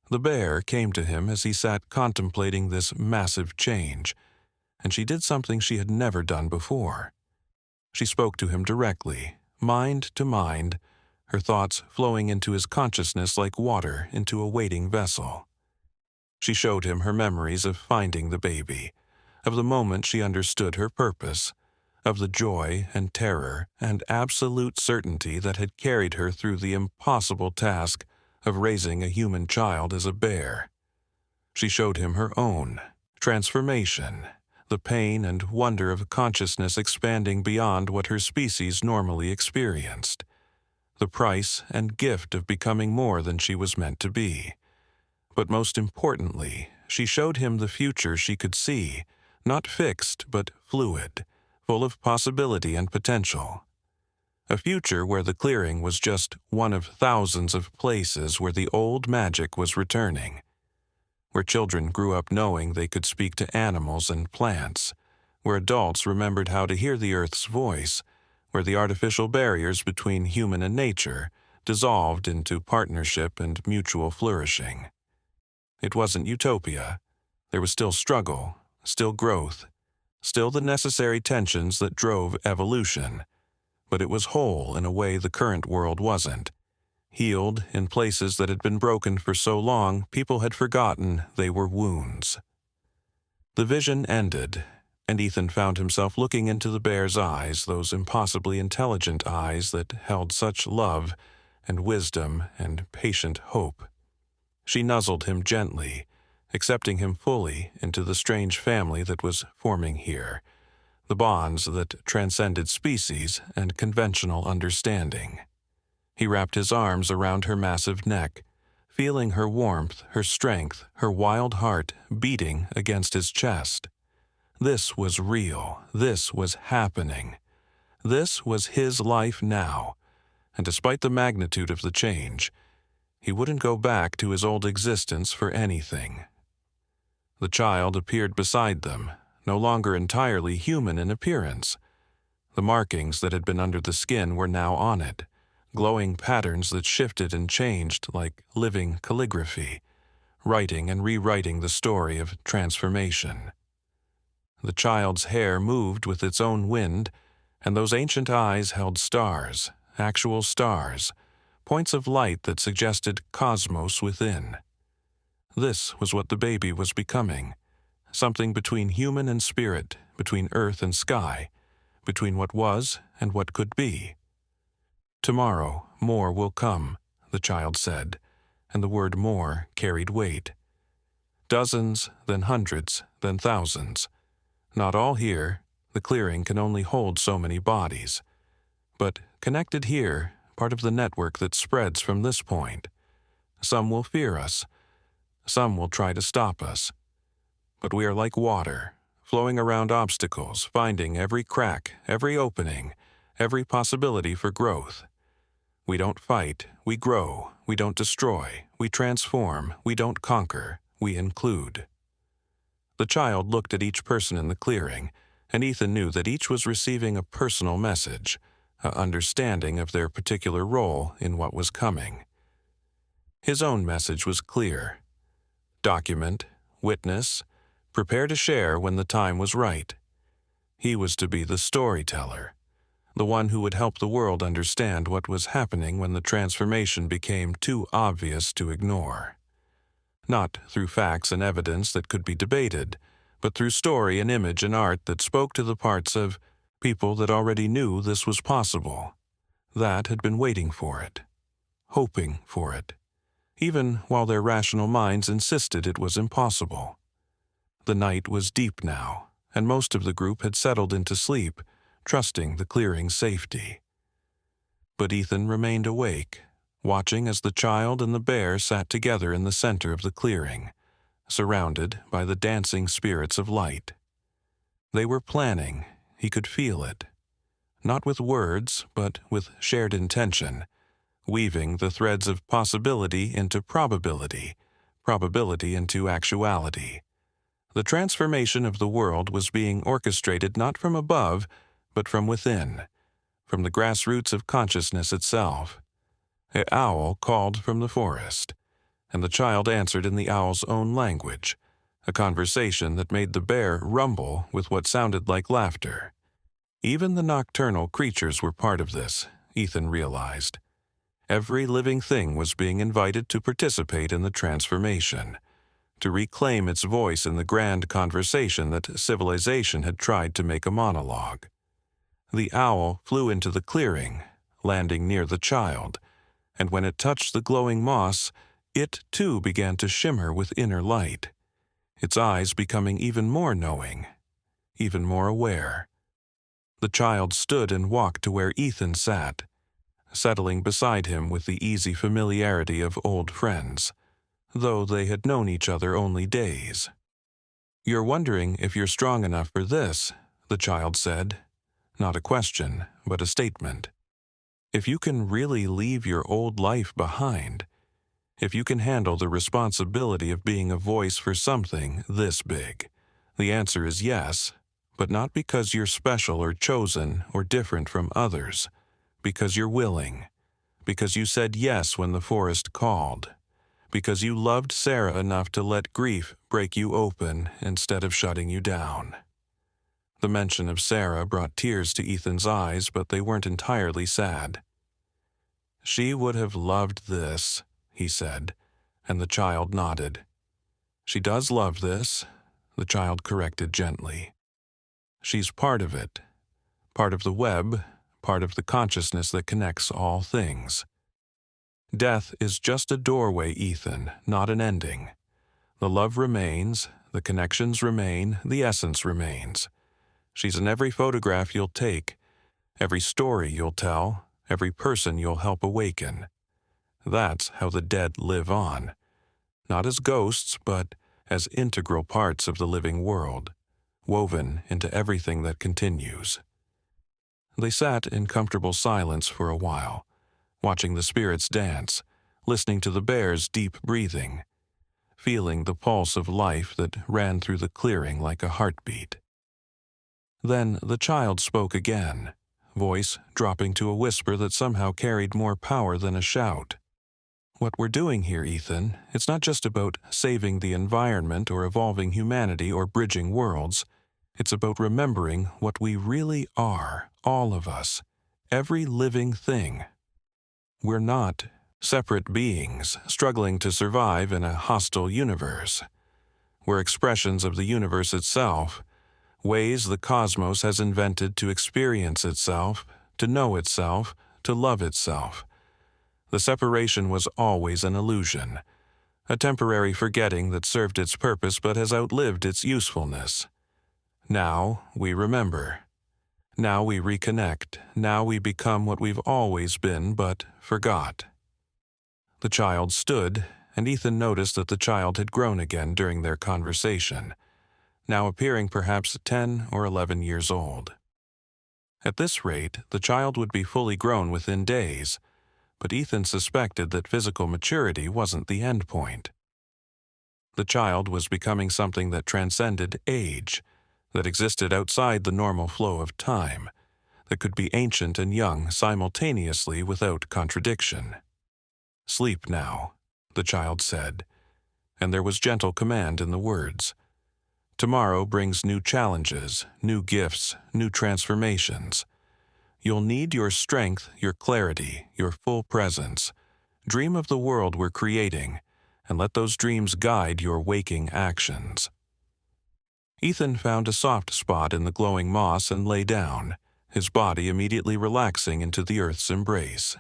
The bear came to him as he sat contemplating this massive change, and she did something she had never done before. She spoke to him directly, mind to mind, her thoughts flowing into his consciousness like water into a waiting vessel. She showed him her memories of finding the baby, of the moment she understood her purpose, of the joy and terror and absolute certainty that had carried her through the impossible task of raising a human child as a bear. She showed him her own transformation, the pain and wonder of consciousness expanding beyond what her species normally experienced, the price and gift of becoming more than she was meant to be. But most importantly, she showed him the future she could see, not fixed but fluid, full of possibility and potential. A future where the clearing was just one of thousands of places where the old magic was returning, where children grew up knowing they could speak to animals and plants, where adults remembered how to hear the earth's voice, where the artificial barriers between human and nature dissolved into partnership and mutual flourishing. It wasn't utopia. There was still struggle, still growth, still the necessary tensions that drove evolution, but it was whole in a way the current world wasn't. Healed in places that had been broken for so long people had forgotten they were wounds. The vision ended, and Ethan found himself looking into the bear's eyes, those impossibly intelligent eyes that held such love and wisdom and patient hope. She nuzzled him gently, accepting him fully into the strange family that was forming here, the bonds that transcended species and conventional understanding. He wrapped his arms around her massive neck, feeling her warmth, her strength, her wild heart beating against his chest. This was real. This was happening. This was his life now, and despite the magnitude of the change, he wouldn't go back to his old existence for anything. The child appeared beside them, no longer entirely human in appearance. The markings that had been under the skin were now on it, glowing patterns that shifted and changed like living calligraphy, writing and rewriting the story of transformation. The child's hair moved with its own wind, and those ancient eyes held stars, actual stars, points of light that suggested cosmos within. This was what the baby was becoming, something between human and spirit, between earth and sky, between what was and what could be. Tomorrow, more will come, the child said, and the word more carried weight. Dozens, then hundreds, then thousands. Not all here, the clearing can only hold so many bodies. But connected here, part of the network that spreads from this point. Some will fear us. Some will try to stop us. But we are like water, flowing around obstacles, finding every crack, every opening, every possibility for growth. We don't fight, we grow, we don't destroy, we transform, we don't conquer, we include. The child looked at each person in the clearing, and Ethan knew that each was receiving a personal message, an understanding of their particular role in what was coming. His own message was clear. Document, witness, prepare to share when the time was right. He was to be the storyteller, the one who would help the world understand what was happening when the transformation became too obvious to ignore. Not through facts and evidence that could be debated, but through story and image and art that spoke to the parts of people that already knew this was possible, that had been waiting for it, hoping for it, even while their rational minds insisted it was impossible. The night was deep now, and most of the group had settled into sleep, trusting the clearing's safety. But Ethan remained awake, watching as the child and the bear sat together in the center of the clearing, surrounded by the dancing spirits of light. They were planning, he could feel it, not with words, but with shared intention, weaving the threads of possibility into probability, probability into actuality. The transformation of the world was being orchestrated not from above, but from within, from the grassroots of consciousness itself. An owl called from the forest, and the child answered in the owl's own language, a conversation that made the bear rumble with what sounded like laughter. Even the nocturnal creatures were part of this, Ethan realized. Every living thing was being invited to participate in the transformation, to reclaim its voice in the grand conversation that civilization had tried to make a monologue. The owl flew into the clearing, landing near the child, and when it touched the glowing moss, it too began to shimmer with inner light, its eyes becoming even more knowing, even more aware. The child stood and walked to where Ethan sat, settling beside him with the easy familiarity of old friends, though they had known each other only days. "You're wondering if you're strong enough for this," the child said, not a question, but a statement. If you can really leave your old life behind, if you can handle the responsibility of being a voice for something this big, the answer is yes, but not because you're special or chosen or different from others, because you're willing, because you said yes when the forest called, because you loved Sarah enough to let grief break you open instead of shutting you down. The mention of Sarah brought tears to Ethan's eyes, but they weren't entirely sad. "She would have loved this," he said, and the child nodded. "She does love this," the child corrected gently. "She's part of it, part of the web, part of the consciousness that connects all things. Death is just a doorway, Ethan, not an ending. The love remains, the connections remain, the essence remains. She's in every photograph you'll take, every story you'll tell, every person you'll help awaken. That's how the dead live on, not as ghosts, but as integral parts of the living world, woven into everything that continues." They sat in comfortable silence for a while, watching the spirits dance, listening to the bear's deep breathing, feeling the pulse of life that ran through the clearing like a heartbeat. Then the child spoke again, voice dropping to a whisper that somehow carried more power than a shout. "What we're doing here, Ethan, it's not just about saving the environment or evolving humanity or bridging worlds. It's about remembering what we really are, all of us, every living thing. We're not separate beings struggling to survive in a hostile universe. We're expressions of the universe itself, ways the cosmos has invented to experience itself, to know itself, to love itself. The separation was always an illusion, a temporary forgetting that served its purpose but has outlived its usefulness. Now we remember. Now we reconnect. Now we become what we've always been but forgot." The child stood, and Ethan noticed that the child had grown again during their conversation, now appearing perhaps 10 or 11 years old. At this rate, the child would be fully grown within days, but Ethan suspected that physical maturity wasn't the end point. The child was becoming something that transcended age, that existed outside the normal flow of time, that could be ancient and young simultaneously without contradiction. "Sleep now," the child said, and there was gentle command in the words. "Tomorrow brings new challenges, new gifts, new transformations. You'll need your strength, your clarity, your full presence. Dream of the world we're creating, and let those dreams guide your waking actions." Ethan found a soft spot in the glowing moss and lay down, his body immediately relaxing into the earth's embrace.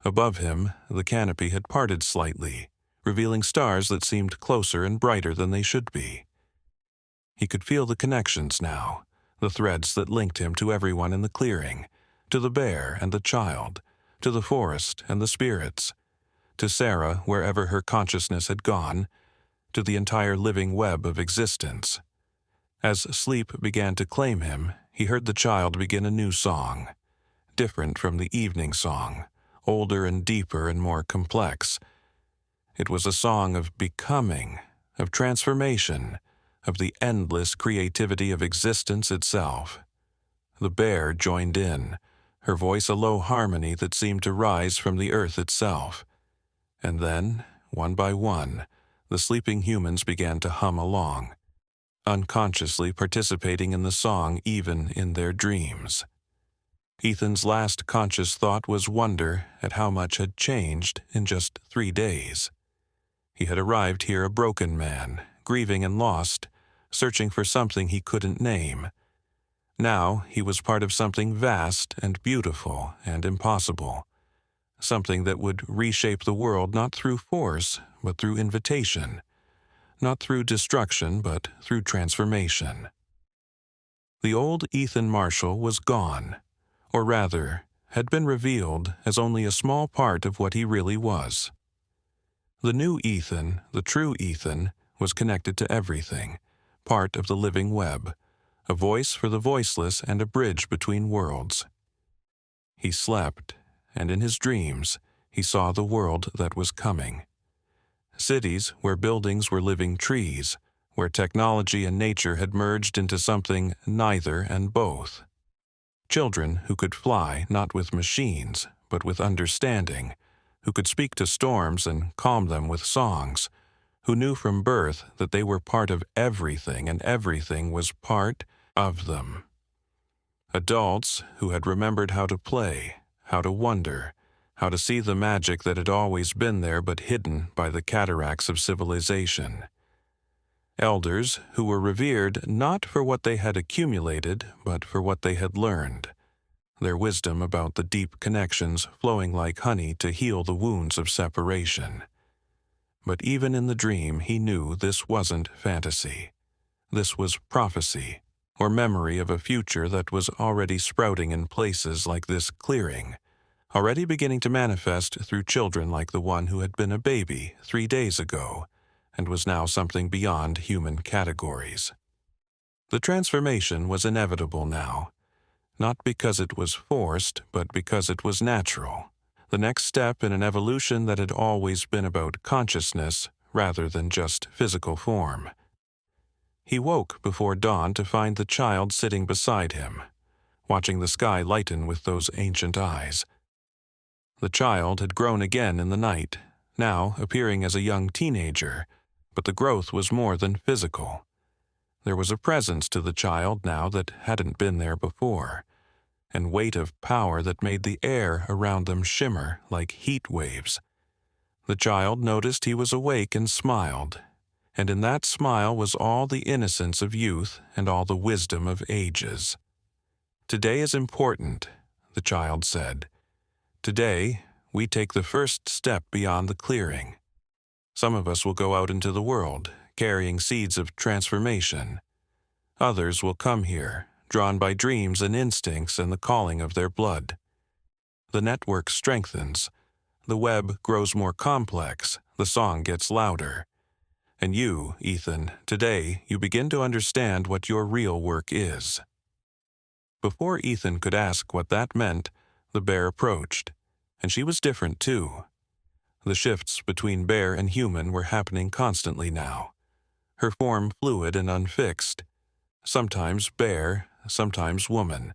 Above him, the canopy had parted slightly, revealing stars that seemed closer and brighter than they should be. He could feel the connections now, the threads that linked him to everyone in the clearing, to the bear and the child, to the forest and the spirits, to Sarah wherever her consciousness had gone, to the entire living web of existence. As sleep began to claim him, he heard the child begin a new song, different from the evening song, older and deeper and more complex. It was a song of becoming, of transformation, of the endless creativity of existence itself. The bear joined in, her voice a low harmony that seemed to rise from the earth itself. And then, one by one, the sleeping humans began to hum along, unconsciously participating in the song even in their dreams. Ethan's last conscious thought was wonder at how much had changed in just 3 days. He had arrived here a broken man, grieving and lost, searching for something he couldn't name. Now he was part of something vast and beautiful and impossible, something that would reshape the world not through force, but through invitation, not through destruction, but through transformation. The old Ethan Marshall was gone, or rather, had been revealed as only a small part of what he really was. The new Ethan, the true Ethan, was connected to everything, part of the living web, a voice for the voiceless and a bridge between worlds. He slept, and in his dreams, he saw the world that was coming. Cities where buildings were living trees, where technology and nature had merged into something neither and both. Children who could fly not with machines, but with understanding, who could speak to storms and calm them with songs, who knew from birth that they were part of everything and everything was part of them. Adults who had remembered how to play, how to wonder, how to see the magic that had always been there but hidden by the cataracts of civilization. Elders who were revered not for what they had accumulated, but for what they had learned, their wisdom about the deep connections flowing like honey to heal the wounds of separation. But even in the dream he knew this wasn't fantasy. This was prophecy, or memory of a future that was already sprouting in places like this clearing, already beginning to manifest through children like the one who had been a baby 3 days ago, and was now something beyond human categories. The transformation was inevitable now, not because it was forced, but because it was natural, the next step in an evolution that had always been about consciousness rather than just physical form. He woke before dawn to find the child sitting beside him, watching the sky lighten with those ancient eyes. The child had grown again in the night, now appearing as a young teenager, but the growth was more than physical. There was a presence to the child now that hadn't been there before, and weight of power that made the air around them shimmer like heat waves. The child noticed he was awake and smiled, and in that smile was all the innocence of youth and all the wisdom of ages. "Today is important," the child said. "Today, we take the first step beyond the clearing. Some of us will go out into the world, carrying seeds of transformation. Others will come here, drawn by dreams and instincts and the calling of their blood. The network strengthens. The web grows more complex. The song gets louder. And you, Ethan, today you begin to understand what your real work is." Before Ethan could ask what that meant, the bear approached, and she was different too. The shifts between bear and human were happening constantly now, her form fluid and unfixed, sometimes bear, sometimes woman,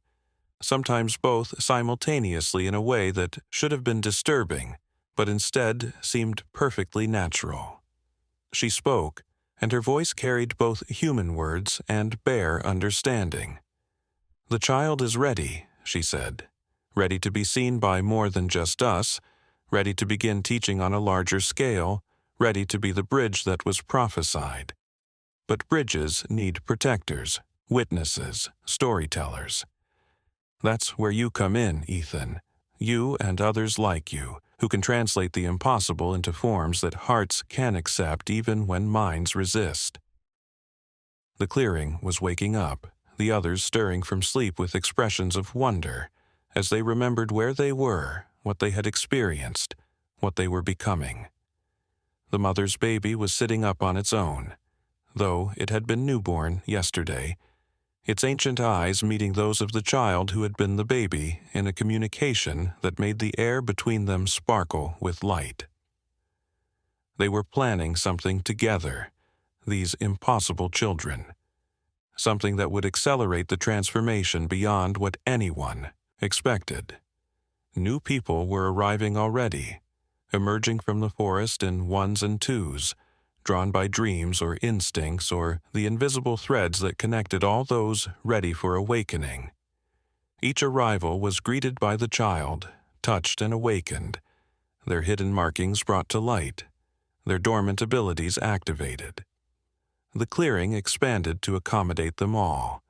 sometimes both simultaneously in a way that should have been disturbing, but instead seemed perfectly natural. She spoke, and her voice carried both human words and bear understanding. "The child is ready," she said, "ready to be seen by more than just us, ready to begin teaching on a larger scale, ready to be the bridge that was prophesied. But bridges need protectors, witnesses, storytellers. That's where you come in, Ethan. You and others like you, who can translate the impossible into forms that hearts can accept even when minds resist." The clearing was waking up, the others stirring from sleep with expressions of wonder, as they remembered where they were, what they had experienced, what they were becoming. The mother's baby was sitting up on its own, though it had been newborn yesterday, its ancient eyes meeting those of the child who had been the baby in a communication that made the air between them sparkle with light. They were planning something together, these impossible children, something that would accelerate the transformation beyond what anyone expected. New people were arriving already, emerging from the forest in ones and twos, drawn by dreams or instincts or the invisible threads that connected all those ready for awakening. Each arrival was greeted by the child, touched and awakened, their hidden markings brought to light, their dormant abilities activated. The clearing expanded to accommodate them all,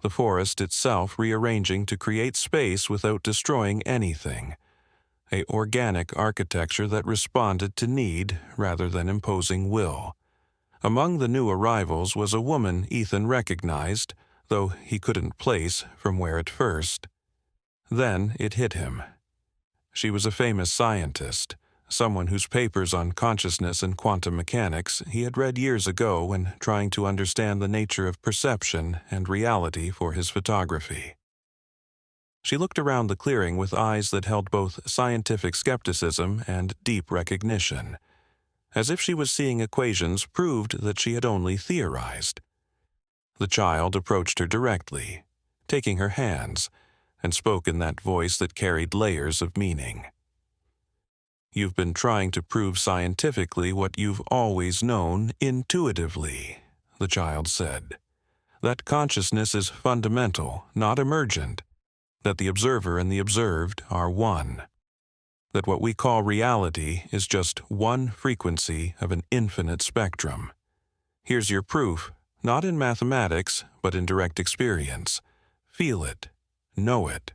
the forest itself rearranging to create space without destroying anything, an organic architecture that responded to need rather than imposing will. Among the new arrivals was a woman Ethan recognized, though he couldn't place from where at first. Then it hit him. She was a famous scientist, someone whose papers on consciousness and quantum mechanics he had read years ago when trying to understand the nature of perception and reality for his photography. She looked around the clearing with eyes that held both scientific skepticism and deep recognition, as if she was seeing equations proved that she had only theorized. The child approached her directly, taking her hands, and spoke in that voice that carried layers of meaning. "You've been trying to prove scientifically what you've always known intuitively," the child said. "That consciousness is fundamental, not emergent. That the observer and the observed are one. That what we call reality is just one frequency of an infinite spectrum. Here's your proof, not in mathematics, but in direct experience. Feel it. Know it.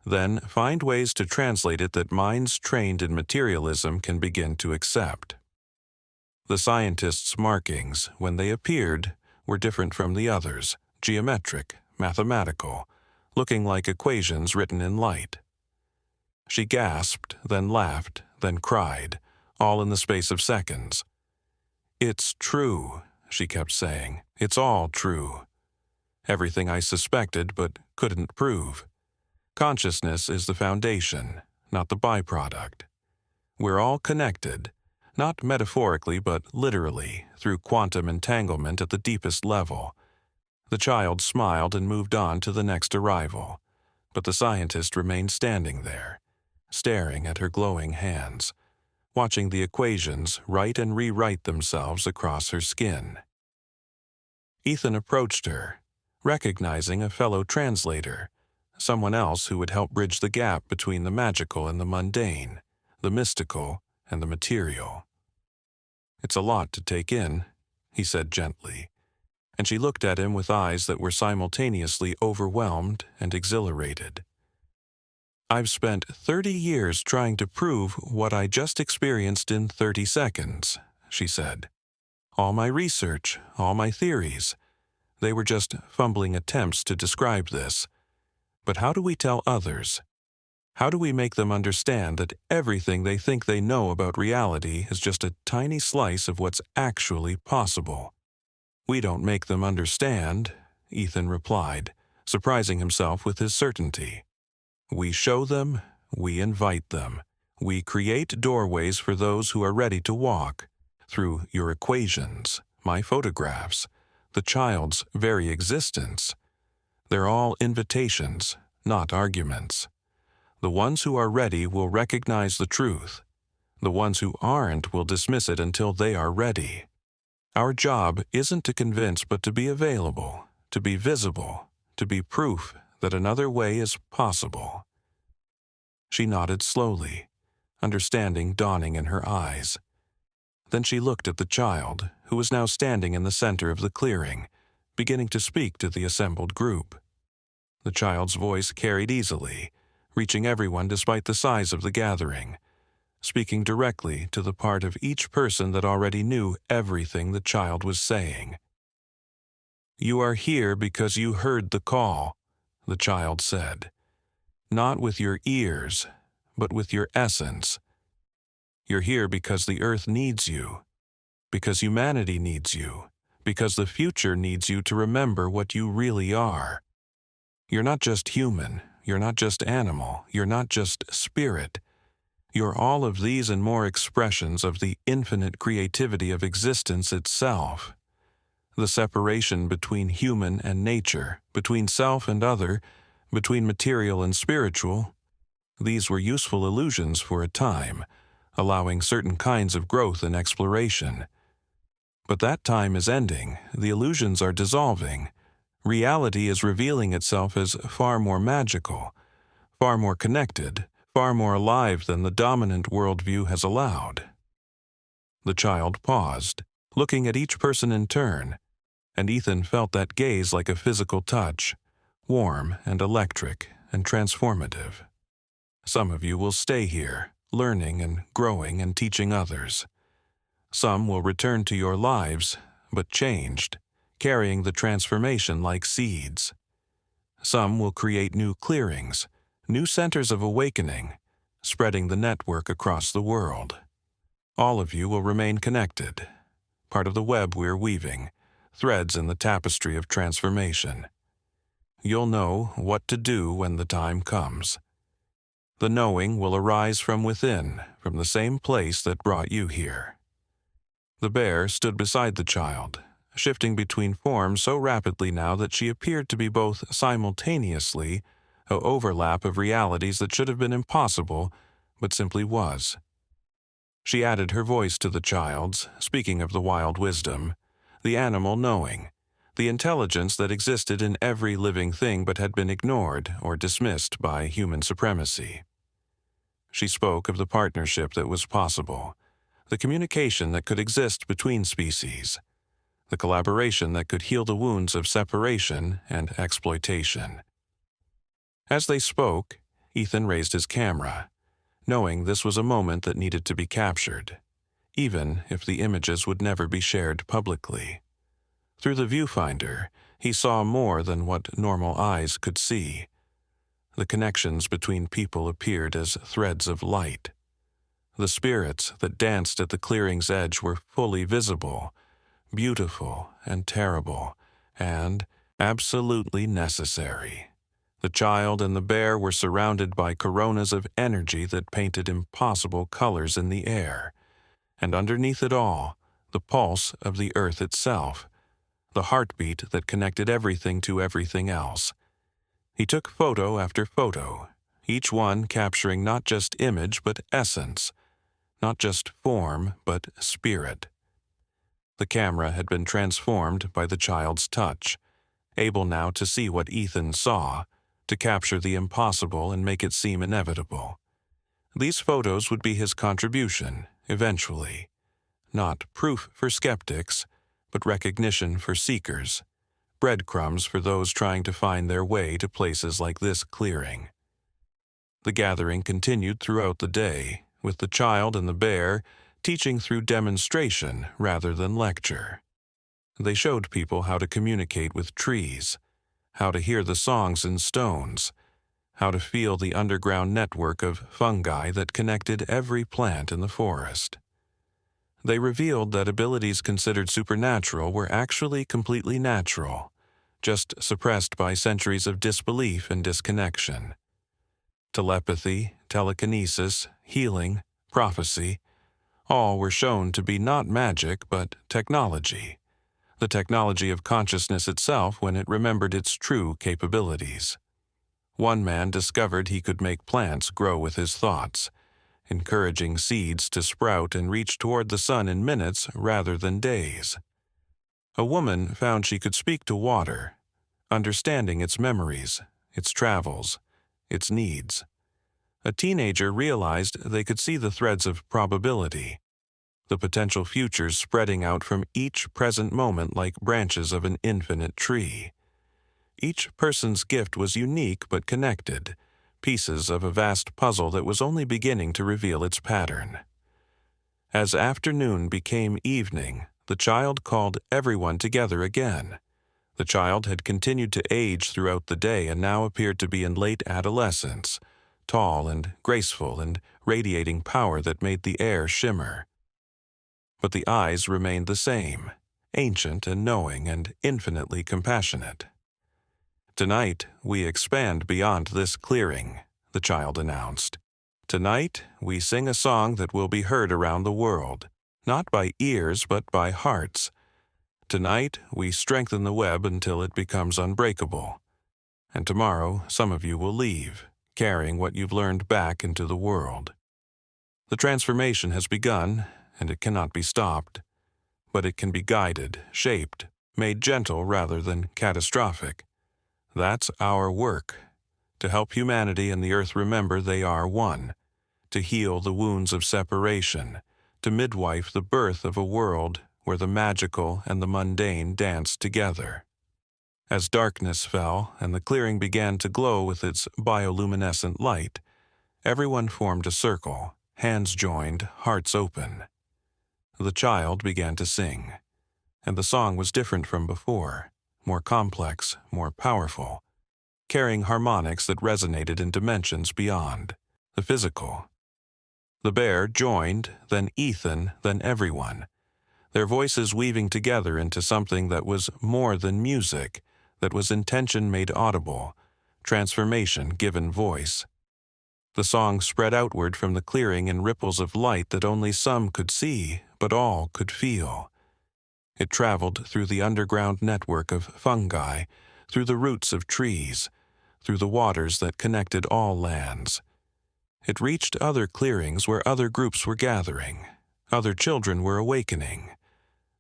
Then find ways to translate it that minds trained in materialism can begin to accept." The scientists' markings, when they appeared, were different from the others, geometric, mathematical, looking like equations written in light. She gasped, then laughed, then cried, all in the space of seconds. "It's true," she kept saying. "It's all true. Everything I suspected but couldn't prove. Consciousness is the foundation, not the byproduct. We're all connected, not metaphorically but literally, through quantum entanglement at the deepest level." The child smiled and moved on to the next arrival, but the scientist remained standing there, staring at her glowing hands, watching the equations write and rewrite themselves across her skin. Ethan approached her, recognizing a fellow translator, someone else who would help bridge the gap between the magical and the mundane, the mystical and the material. "It's a lot to take in," he said gently, and she looked at him with eyes that were simultaneously overwhelmed and exhilarated. "I've spent 30 years trying to prove what I just experienced in 30 seconds, she said. "All my research, all my theories, they were just fumbling attempts to describe this. But how do we tell others? How do we make them understand that everything they think they know about reality is just a tiny slice of what's actually possible?" "We don't make them understand," Ethan replied, surprising himself with his certainty. "We show them, we invite them. We create doorways for those who are ready to walk, through your equations, my photographs, the child's very existence. They're all invitations, not arguments. The ones who are ready will recognize the truth. The ones who aren't will dismiss it until they are ready. Our job isn't to convince but to be available, to be visible, to be proof that another way is possible." She nodded slowly, understanding dawning in her eyes. Then she looked at the child, who was now standing in the center of the clearing, beginning to speak to the assembled group. The child's voice carried easily, reaching everyone despite the size of the gathering, speaking directly to the part of each person that already knew everything the child was saying. "You are here because you heard the call," the child said. "Not with your ears, but with your essence. You're here because the earth needs you, because humanity needs you, because the future needs you to remember what you really are. You're not just human, you're not just animal, you're not just spirit. You're all of these and more expressions of the infinite creativity of existence itself. The separation between human and nature, between self and other, between material and spiritual, these were useful illusions for a time, allowing certain kinds of growth and exploration. But that time is ending, the illusions are dissolving. Reality is revealing itself as far more magical, far more connected, far more alive than the dominant worldview has allowed." The child paused, looking at each person in turn, and Ethan felt that gaze like a physical touch, warm and electric and transformative. "Some of you will stay here, learning and growing and teaching others. Some will return to your lives, but changed, carrying the transformation like seeds. Some will create new clearings, new centers of awakening, spreading the network across the world." All of you will remain connected, part of the web we're weaving, threads in the tapestry of transformation. You'll know what to do when the time comes. The knowing will arise from within, from the same place that brought you here. The bear stood beside the child, shifting between forms so rapidly now that she appeared to be both simultaneously an overlap of realities that should have been impossible, but simply was. She added her voice to the child's, speaking of the wild wisdom, the animal knowing, the intelligence that existed in every living thing but had been ignored or dismissed by human supremacy. She spoke of the partnership that was possible, the communication that could exist between species, the collaboration that could heal the wounds of separation and exploitation. As they spoke, Ethan raised his camera, knowing this was a moment that needed to be captured, even if the images would never be shared publicly. Through the viewfinder, he saw more than what normal eyes could see. The connections between people appeared as threads of light. The spirits that danced at the clearing's edge were fully visible, beautiful and terrible, and absolutely necessary. The child and the bear were surrounded by coronas of energy that painted impossible colors in the air, and underneath it all, the pulse of the earth itself, the heartbeat that connected everything to everything else. He took photo after photo, each one capturing not just image but essence, not just form but spirit. The camera had been transformed by the child's touch, able now to see what Ethan saw, to capture the impossible and make it seem inevitable. These photos would be his contribution, eventually. Not proof for skeptics, but recognition for seekers, breadcrumbs for those trying to find their way to places like this clearing. The gathering continued throughout the day, with the child and the bear teaching through demonstration rather than lecture. They showed people how to communicate with trees, how to hear the songs in stones, how to feel the underground network of fungi that connected every plant in the forest. They revealed that abilities considered supernatural were actually completely natural, just suppressed by centuries of disbelief and disconnection. Telepathy, telekinesis, healing, prophecy, all were shown to be not magic but technology, the technology of consciousness itself when it remembered its true capabilities. One man discovered he could make plants grow with his thoughts, encouraging seeds to sprout and reach toward the sun in minutes rather than days. A woman found she could speak to water, understanding its memories, its travels, its needs. A teenager realized they could see the threads of probability, the potential futures spreading out from each present moment like branches of an infinite tree. Each person's gift was unique but connected, pieces of a vast puzzle that was only beginning to reveal its pattern. As afternoon became evening, the child called everyone together again. The child had continued to age throughout the day and now appeared to be in late adolescence, tall and graceful and radiating power that made the air shimmer. But the eyes remained the same, ancient and knowing and infinitely compassionate. "Tonight, we expand beyond this clearing," the child announced. "Tonight, we sing a song that will be heard around the world, not by ears but by hearts. Tonight, we strengthen the web until it becomes unbreakable. And tomorrow, some of you will leave, carrying what you've learned back into the world. The transformation has begun, and it cannot be stopped. But it can be guided, shaped, made gentle rather than catastrophic. That's our work, to help humanity and the earth remember they are one, to heal the wounds of separation, to midwife the birth of a world where the magical and the mundane dance together." As darkness fell and the clearing began to glow with its bioluminescent light, everyone formed a circle, hands joined, hearts open. The child began to sing, and the song was different from before, more complex, more powerful, carrying harmonics that resonated in dimensions beyond the physical. The bear joined, then Ethan, then everyone, their voices weaving together into something that was more than music, that was intention made audible, transformation given voice. The song spread outward from the clearing in ripples of light that only some could see, but all could feel. It traveled through the underground network of fungi, through the roots of trees, through the waters that connected all lands. It reached other clearings where other groups were gathering, other children were awakening,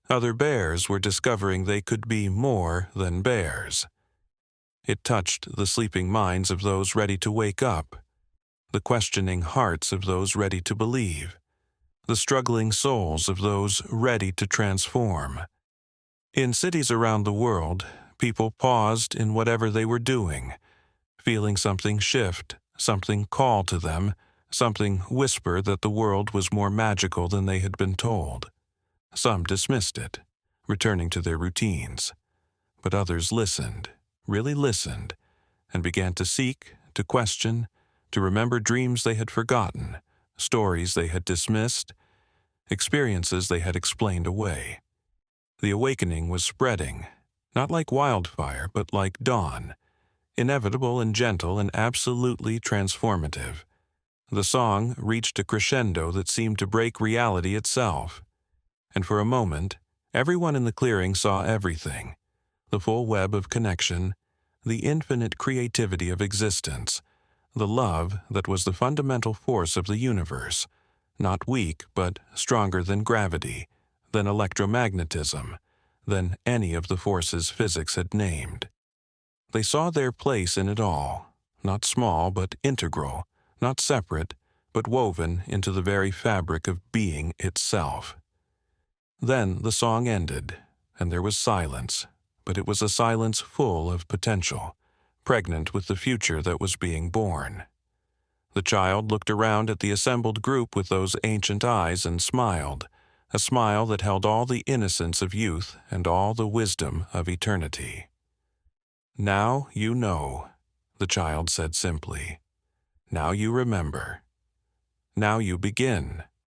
other bears were discovering they could be more than bears. It touched the sleeping minds of those ready to wake up, the questioning hearts of those ready to believe, the struggling souls of those ready to transform. In cities around the world, people paused in whatever they were doing, feeling something shift, something call to them, something whisper that the world was more magical than they had been told. Some dismissed it, returning to their routines, but others listened, really listened, and began to seek, to question, to remember dreams they had forgotten, stories they had dismissed, experiences they had explained away. The awakening was spreading, not like wildfire, but like dawn, inevitable and gentle and absolutely transformative. The song reached a crescendo that seemed to break reality itself, and for a moment, everyone in the clearing saw everything, the full web of connection, the infinite creativity of existence, the love that was the fundamental force of the universe, not weak but stronger than gravity, than electromagnetism, than any of the forces physics had named. They saw their place in it all, not small but integral, not separate but woven into the very fabric of being itself. Then the song ended, and there was silence, but it was a silence full of potential, pregnant with the future that was being born. The child looked around at the assembled group with those ancient eyes and smiled, a smile that held all the innocence of youth and all the wisdom of eternity. "Now you know," the child said simply. "Now you remember. Now you begin."